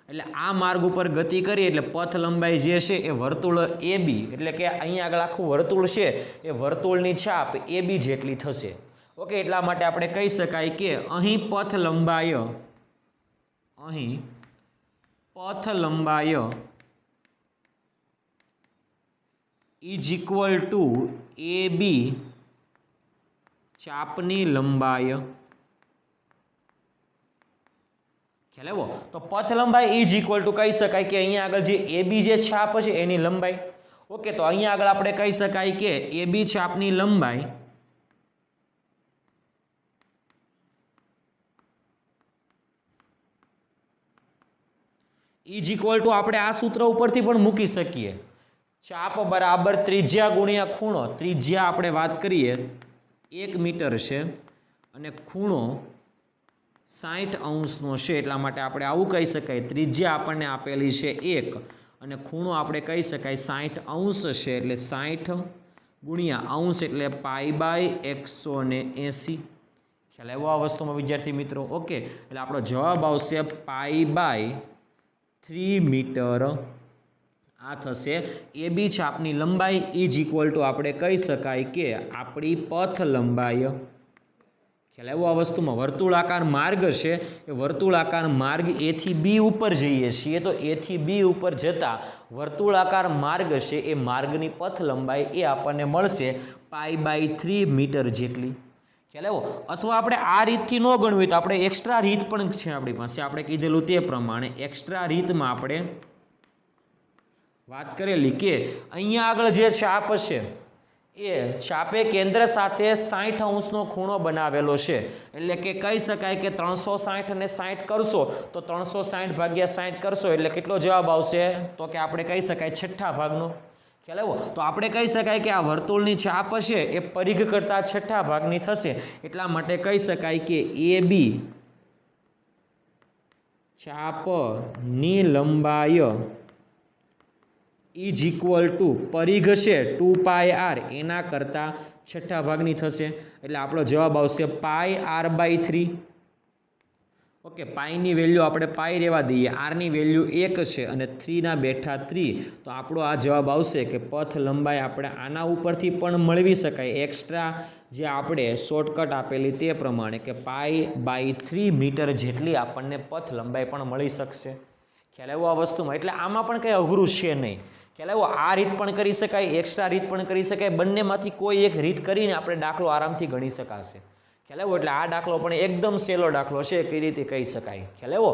એટલે આ માર્ગ ઉપર ગતિ કરીએ એટલે પથ લંબાઈ જે છે એ વર્તુળ AB, એટલે કે અહીંયા આગળ આખું વર્તુળ છે એ વર્તુળની ચાપ AB જેટલી થશે. ઓકે, એટલા માટે આપણે કહી શકાય કે અહીં પથ લંબાઈ ઇઝ ઇક્વલ ટુ AB ચાપની લંબાઈ. ખ્યાલ આવ્યો? તો પથ લંબાઈ ઇઝ ઇક્વલ ટુ કહી શકાય કે અહીંયા આગળ જે AB જે ચાપ છે એની લંબાઈ. ઓકે, તો અહીંયા આગળ આપણે કહી શકાય કે AB ચાપની લંબાઈ ઇઝ ઇક્વલ ટુ આપણે આ સૂત્ર ઉપરથી પણ મૂકી શકીએ, ચાપ બરાબર ત્રિજ્યા ગુણ્યા ખૂણો. ત્રિજ્યા આપણે વાત કરીએ 1 મીટર છે અને ખૂણો 60° છે, એટલા માટે આપણે આવું કહી શકાય. ત્રિજ્યા આપણને આપેલી છે 1 અને ખૂણો આપણે કહી શકાય 60° છે, એટલે 60 ગુણ્યા અંશ એટલે π/180. ખ્યાલ આવ્યો આ વસ્તુમાં વિદ્યાર્થી મિત્રો? ઓકે, એટલે આપણો જવાબ આવશે π/3 મીટર આ થશે એ બી ચાપની લંબાઈ ઇઝ ઇક્વલ ટુ આપણે કહી શકાય કે આપણી પથ લંબાઈ ખ્યાલ આવ્યો આ વસ્તુમાં વર્તુળાકાર માર્ગ છે એ વર્તુળાકાર માર્ગ એ થી બી ઉપર જઈએ છીએ તો એ થી બી ઉપર જતા વર્તુળાકાર માર્ગ છે એ માર્ગની પથ લંબાઈ એ આપણને મળશે π/3 મીટર જેટલી ખ્યાલ આવ્યો અથવા આપણે આ રીતથી ન ગણવું તો આપણે એક્સ્ટ્રા રીત પણ છે આપણી પાસે આપણે કીધેલું તે પ્રમાણે એક્સ્ટ્રા રીતમાં આપણે વાત કરેલી કે અહીંયા આગળ જે ચાપ છે એ ચાપે કેન્દ્ર સાથે 60 અંશનો ખૂણો બનાવેલો છે એટલે કે કહી શકાય કે 360 અને 60 કરશો તો 360 ભાગ્યા 60 કરશો એટલે કેટલો જવાબ આવશે તો કે આપણે કહી શકાય છઠ્ઠા ભાગનો ખ્યાલ આવ્યો તો આપણે કહી શકાય કે આ વર્તુળની ચાપ છે એ પરિઘ કરતા છઠ્ઠા ભાગની થશે એટલા માટે કહી શકાય કે એ બી ચાપની લંબાઈ ઇઝ ઇક્વલ ટુ પરિઘ છે 2πr એના કરતાં છઠ્ઠા ભાગની થશે એટલે આપણો જવાબ આવશે πr/3 ઓકે પાઈની વેલ્યુ આપણે પાઈ રહેવા દઈએ આરની વેલ્યુ 1 છે અને 3 બેઠા 3 તો આપણો આ જવાબ આવશે કે પથ લંબાઈ આપણે આના ઉપરથી પણ મળવી શકાય એક્સ્ટ્રા જે આપણે શોર્ટકટ આપેલી તે પ્રમાણે કે π/3 મીટર જેટલી આપણને પથ લંબાઈ પણ મળી શકશે ખ્યાલ આવ્યો આ વસ્તુમાં એટલે આમાં પણ કંઈ અઘરું છે નહીં ખ્યાલ આવ્યો આ રીત પણ કરી શકાય એક્સ્ટ્રા રીત પણ કરી શકાય બંનેમાંથી કોઈ એક રીત કરીને આપણે દાખલો આરામથી ગણી શકાશે ખ્યાલ આવ્યો એટલે આ દાખલો પણ એકદમ સહેલો દાખલો છે કઈ રીતે કહી શકાય ખ્યાલ આવ્યો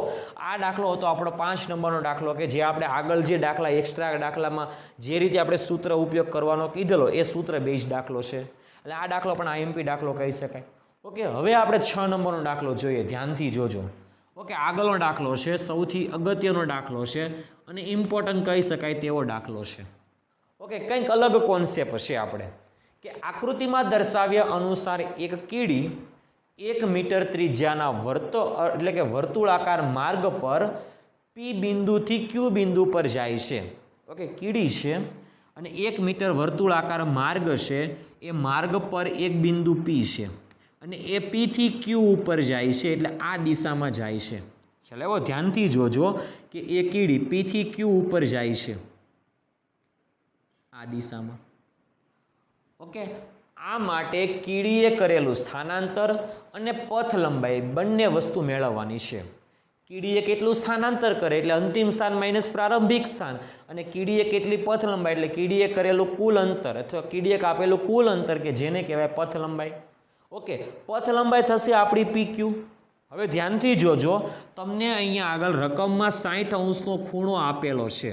આ દાખલો હતો આપણો 5 નંબરનો દાખલો કે જે આપણે આગળ જે દાખલા એક્સ્ટ્રા દાખલામાં જે રીતે આપણે સૂત્ર ઉપયોગ કરવાનો કીધેલો એ સૂત્ર બેઝ દાખલો છે એટલે આ દાખલો પણ આઈએમપી દાખલો કહી શકાય ઓકે હવે આપણે 6 નંબરનો દાખલો જોઈએ ધ્યાનથી જોજો ઓકે આગળનો દાખલો છે સૌથી અગત્યનો દાખલો છે અને ઇમ્પોર્ટન્ટ કહી શકાય તેવો દાખલો છે ઓકે કંઈક અલગ કોન્સેપ્ટ છે આપણે કે આકૃતિમાં દર્શાવ્યા અનુસાર એક કીડી 1 મીટર ત્રિજ્યાના એટલે કે વર્તુળાકાર માર્ગ પર પી બિંદુથી ક્યુ બિંદુ પર જાય છે ઓકે કીડી છે અને 1 મીટર વર્તુળાકાર માર્ગ છે એ માર્ગ પર એક બિંદુ પી છે અને એ પી થી ક્યુ ઉપર જાય છે એટલે આ દિશામાં જાય છે ખ્યાલ આવ્યો ધ્યાનથી જોજો કે એ કીડી પી થી ક્યુ ઉપર જાય છે આ દિશામાં ઓકે આ માટે કીડીએ કરેલું સ્થાનાંતર અને પથ લંબાઈ બંને વસ્તુ મેળવવાની છે કીડીએ કેટલું સ્થાનાંતર કરે એટલે અંતિમ સ્થાન માઇનસ પ્રારંભિક સ્થાન અને કીડીએ કેટલી પથ લંબાઈ એટલે કીડીએ કરેલું કુલ અંતર અથવા કીડીએ કાપેલું કુલ અંતર કે જેને કહેવાય પથ લંબાઈ ઓકે પથ લંબાઈ થશે આપણી PQ હવે ધ્યાનથી જોજો તમને અહીંયા આગળ રકમમાં 60 અંશનો ખૂણો આપેલો છે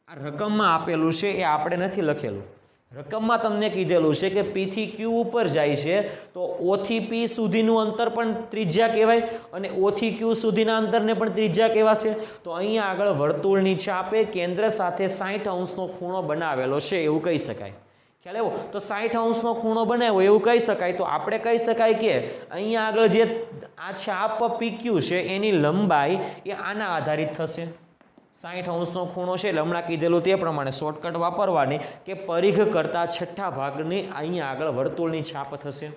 આ રકમમાં આપેલું છે એ આપણે નથી લખેલું રકમમાં તમને કીધેલું છે કે P થી Q ઉપર જાય છે તો O થી P સુધીનું અંતર પણ ત્રિજ્યા કહેવાય અને O થી Q સુધીના અંતરને પણ ત્રિજ્યા કહેવાશે તો અહીંયા આગળ વર્તુળની ચાપે કેન્દ્ર સાથે 60 અંશનો ખૂણો બનાવેલો છે એવું કહી શકાય ખ્યાલ આવ્યો તો 60 અંશનો ખૂણો બનાવ્યો એવું કહી શકાય તો આપણે કહી શકાય કે અહીંયા આગળ જે આ ચાપ PQ છે એની લંબાઈ એ આના આધારિત થશે 60 અંશનો ખૂણો છે એટલે હમણાં કીધેલું તે પ્રમાણે શોર્ટકટ વાપરવાની કે પરિઘ કરતા છઠ્ઠા ભાગની અહીંયા આગળ વર્તુળની છાપ થશે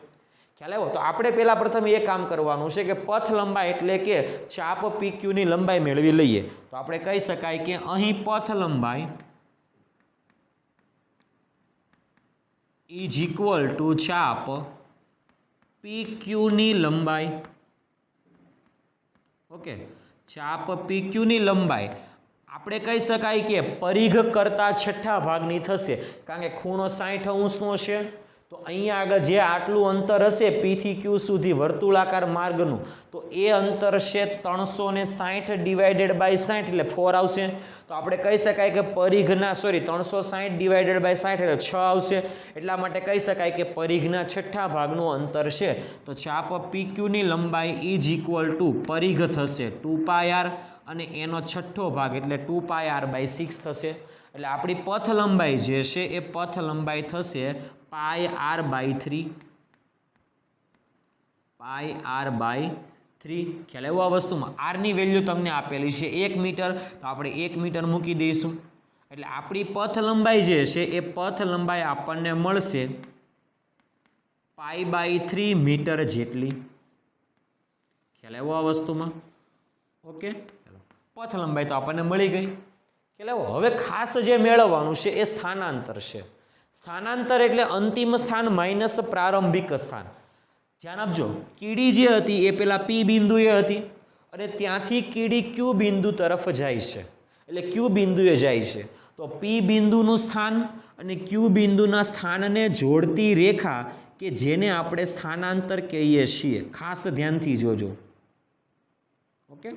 ખ્યાલ આવ્યો તો આપણે પહેલા પ્રથમ એ કામ કરવાનું છે કે પથ લંબાઈ એટલે કે ચાપ PQ ની લંબાઈ મેળવી લઈએ તો આપણે કહી શકાય કે અહીં પથ લંબાઈ ઇઝ ઇક્વલ ટુ ચાપ PQ ની લંબાઈ ઓકે ચાપ PQ ની લંબાઈ આપણે કહી શકાય કે પરિઘ કરતા છઠ્ઠા ભાગની થશે કારણ કે ખૂણો 60 અંશનો છે તો અહીંયા આગળ જે આટલું અંતર હશે P થી Q સુધી વર્તુળાકાર માર્ગનું તો એ અંતર છે 360 ડિવાઇડેડ બાય 60 એટલે 4 આવશે તો આપણે કહી શકાય કે પરિઘના 360 ડિવાઇડેડ બાય 60 એટલે 6 આવશે એટલા માટે કહી શકાય કે પરિઘના છઠ્ઠા ભાગનું અંતર છે તો ચાપ PQ ની લંબાઈ ઇઝ ઇક્વલ ટુ પરિઘ થશે 2πr અને એનો છઠ્ઠો ભાગ એટલે 2πr/6 થશે એટલે આપણી પથ લંબાઈ જે છે એ પથ લંબાઈ થશે πr/3 ખ્યાલ આવ્યો આ વસ્તુમાં r ની વેલ્યુ તમને આપેલી છે 1 મીટર તો આપણે 1 મીટર મૂકી દઈશું એટલે આપણી પથ લંબાઈ જે છે એ પથ લંબાઈ આપણને મળશે π/3 મીટર જેટલી ખ્યાલ આવ્યો આ વસ્તુમાં ઓકે પથ લંબાઈ તો આપણને મળી ગઈ ખ્યાલ આવ્યો? હવે ખાસ જે મેળવવાનું છે એ સ્થાનાંતર છે. સ્થાનાંતર એટલે અંતિમ સ્થાન માઇનસ પ્રારંભિક સ્થાન. ધ્યાન આપજો, કીડી જે હતી એ પેલા પી બિંદુએ હતી અને ત્યાંથી કીડી ક્યુ બિંદુ તરફ જાય છે, એટલે ક્યુ બિંદુએ જાય છે. તો પી બિંદુનું સ્થાન અને ક્યુ બિંદુના સ્થાનને જોડતી રેખા કે જેને આપણે સ્થાનાંતર કહીએ છીએ, ખાસ ધ્યાનથી જોજો. ઓકે,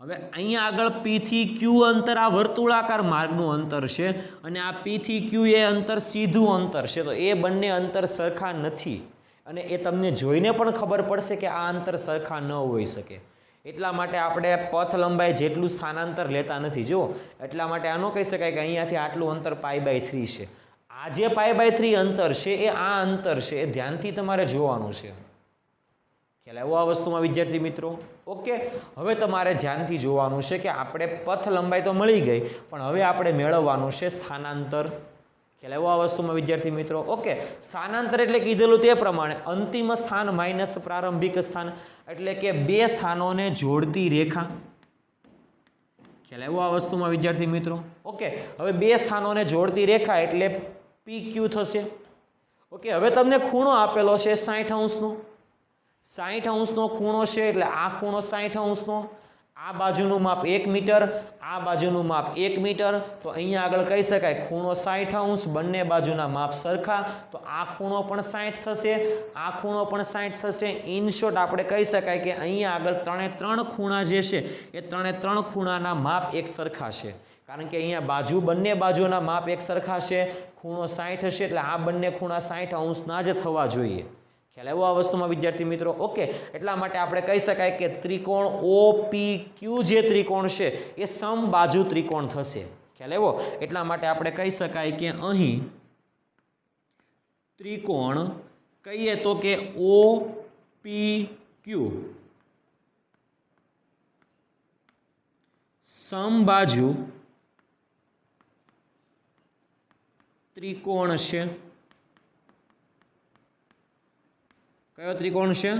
હવે અહીંયા આગળ પી થી ક્યુ અંતર આ વર્તુળાકાર માર્ગનું અંતર છે અને આ પી થી ક્યુ એ અંતર સીધું અંતર છે. તો એ બંને અંતર સરખા નથી અને એ તમને જોઈને પણ ખબર પડશે કે આ અંતર સરખા ન હોઈ શકે. એટલા માટે આપણે પથ લંબાઈ જેટલું સ્થાનાંતર લેતા નથી. જુઓ, એટલા માટે આનો કહી શકાય કે અહીંયાથી આટલું અંતર π/3 છે. આ જે π/3 અંતર છે એ આ અંતર છે, એ ધ્યાનથી તમારે જોવાનું છે. ખ્યાલ આવ્યો આ વસ્તુમાં વિદ્યાર્થી મિત્રો? ઓકે, હવે તમારે ધ્યાનથી જોવાનું છે કે આપણે પથ લંબાઈ તો મળી ગઈ, પણ હવે આપણે મેળવવાનું છે સ્થાનાંતર. ખ્યાલ આવ્યો આ વસ્તુમાં વિદ્યાર્થી મિત્રો? ઓકે, સ્થાનાંતર એટલે કીધેલું તે પ્રમાણે અંતિમ સ્થાન માઇનસ પ્રારંભિક સ્થાન, એટલે કે બે સ્થાનોને જોડતી રેખા. ખ્યાલ આવ્યો આ વસ્તુમાં વિદ્યાર્થી મિત્રો? ઓકે, હવે બે સ્થાનોને જોડતી રેખા એટલે PQ થશે. ઓકે, હવે તમને ખૂણો આપેલો છે 60 અંશનો. 60 અંશનો ખૂણો છે એટલે આ ખૂણો 60 અંશનો. આ બાજુનું માપ 1 મીટર, આ બાજુનું માપ 1 મીટર. તો અહીંયા આગળ કહી શકાય ખૂણો 60 અંશ, બંને બાજુના માપ સરખા. તો આ ખૂણો પણ 60 થશે, આ ખૂણો પણ 60 થશે. ઇન શોર્ટ આપણે કહી શકાય કે અહીંયા આગળ ત્રણે ખૂણા જે છે એ ત્રણે ખૂણાના માપ એક સરખા છે, કારણ કે અહીંયા બંને બાજુના માપ એક સરખા છે. ખૂણો 60 હશે એટલે આ બંને ખૂણા 60 અંશના જ થવા જોઈએ. ખ્યાલ આવ્યો આ વસ્તુમાં વિદ્યાર્થી મિત્રો? ઓકે, એટલા માટે આપણે કહી શકાય કે ત્રિકોણ OPQ જે ત્રિકોણ છે એ સમબાજુ ત્રિકોણ થશે. ખ્યાલ આવ્યો? એટલા માટે આપણે કહી શકાય કે અહીં ત્રિકોણ કહીએ તો કે OPQ સમબાજુ ત્રિકોણ છે. કયો ત્રિકોણ છે?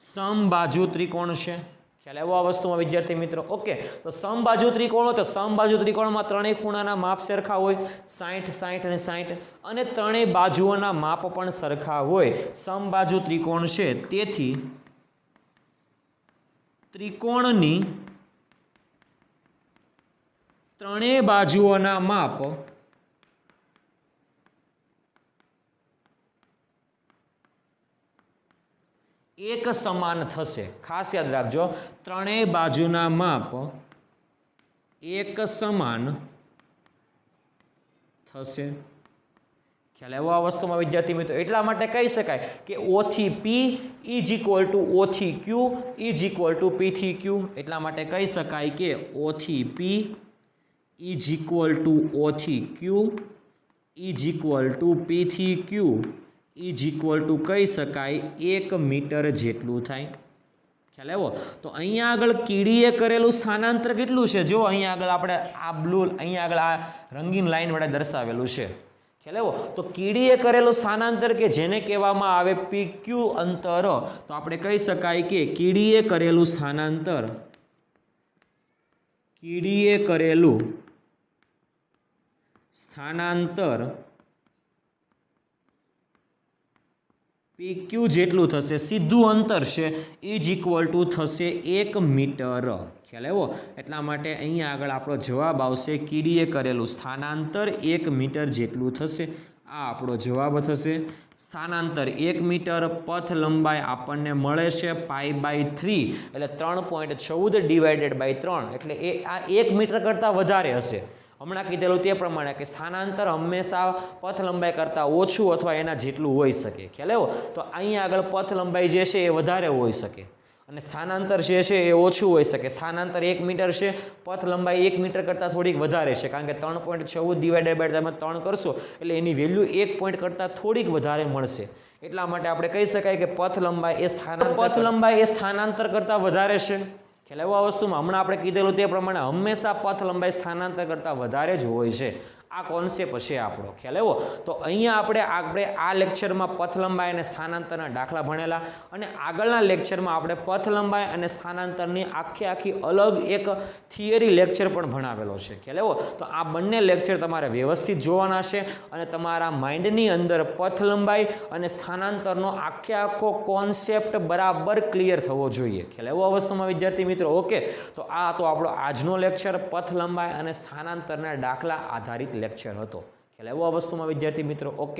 સમબાજુ ત્રિકોણ છે. ખ્યાલ આવ્યો આ વસ્તુમાં વિદ્યાર્થી મિત્રો? ઓકે, તો સમબાજુ ત્રિકોણ હોય તો સમબાજુ ત્રિકોણમાં ત્રણેય ખૂણાના માપ સરખા હોય, 60 60 અને 60, અને ત્રણેય બાજુઓના માપ પણ સરખા હોય. સમબાજુ ત્રિકોણ છે તેથી ત્રિકોણની ત્રણેય બાજુઓના માપ એક સમાન થશે. ખાસ યાદ રાખજો, ત્રણેય બાજુના માપ એક સમાન થશે. ખ્યાલ આવ્યો આ વસ્તુમાં વિદ્યાર્થી મિત્રો? એટલા માટે કહી શકાય કે O થી P = O થી Q = P થી Q. એટલા માટે કહી શકાય કે O થી P = O થી Q = P થી Q કહી શકાય 1 મીટર જેટલું થાય. ખ્યાલ આવ્યો? તો અહીંયા આગળ કીડીએ કરેલું સ્થાનાંતર કેટલું છે? જો અહીંયા આગળ આપણે આ અહીંયા આગળ આ રંગીન લાઈન વડે દર્શાવેલું છે. ખ્યાલ આવ્યો? તો કીડીએ કરેલું સ્થાનાંતર કે જેને કહેવામાં આવે PQ અંતર, તો આપણે કહી શકાય કે કીડીએ કરેલું સ્થાનાંતર PQ જેટલું થશે, સીધું અંતર છે, = થશે 1 મીટર. ખ્યાલ આવ્યો? એટલા માટે અહીંયા આગળ આપણો જવાબ આવશે કીડીએ કરેલું સ્થાનાંતર 1 મીટર જેટલું થશે. આ આપણો જવાબ થશે. સ્થાનાંતર 1 મીટર, પથ લંબાઈ આપણને મળે છે π/3 એટલે 3.14 / 3 એટલે એ આ 1 મીટર કરતાં વધારે હશે. હમણાં કીધેલું તે પ્રમાણે કે સ્થાનાંતર હંમેશા પથ લંબાઈ કરતાં ઓછું અથવા એના જેટલું હોઈ શકે. ખ્યાલ આવ્યો? તો અહીંયા આગળ પથ લંબાઈ જે છે એ વધારે હોઈ શકે અને સ્થાનાંતર જે છે એ ઓછું હોઈ શકે. સ્થાનાંતર 1 મીટર છે, પથ લંબાઈ 1 મીટર કરતાં થોડીક વધારે છે, કારણ કે 3.14 / તમે 3 કરશો એટલે એની વેલ્યુ 1 પોઈન્ટ કરતાં થોડીક વધારે મળશે. એટલા માટે આપણે કહી શકાય કે પથ લંબાઈ એ સ્થાનાંતર કરતાં વધારે છે. ખ્યાલ આવ્યો આ વસ્તુમાં? હમણાં આપણે કીધેલું તે પ્રમાણે હંમેશા પથ લંબાઈ સ્થાનાંતર કરતાં વધારે જ હોય છે. આ કોન્સેપ્ટ છે આપણો, ખ્યાલ આવ્યો? તો અહીંયા આપણે આ લેક્ચરમાં પથ લંબાઈ અને સ્થાનાંતરના દાખલા ભણેલા, અને આગળના લેક્ચરમાં આપણે પથ લંબાઈ અને સ્થાનાંતરની આખી અલગ એક થિયરી લેક્ચર પણ ભણાવેલો છે, ખ્યાલ આવ્યો? તો આ બંને લેક્ચર તમારે વ્યવસ્થિત જોવાના છે અને તમારા માઇન્ડની અંદર પથ લંબાઈ અને સ્થાનાંતરનો આખો કોન્સેપ્ટ બરાબર ક્લિયર થવો જોઈએ, ખ્યાલ આવ્યો આ વસ્તુમાં વિદ્યાર્થી મિત્રો? ઓકે, તો આ તો આપણો આજનો લેક્ચર પથ લંબાઈ અને સ્થાનાંતરના દાખલા આધારિત લેક્ચર હતો, ખ્યાલ આવ્યો આ વસ્તુમાં વિદ્યાર્થી મિત્રો? ઓકે.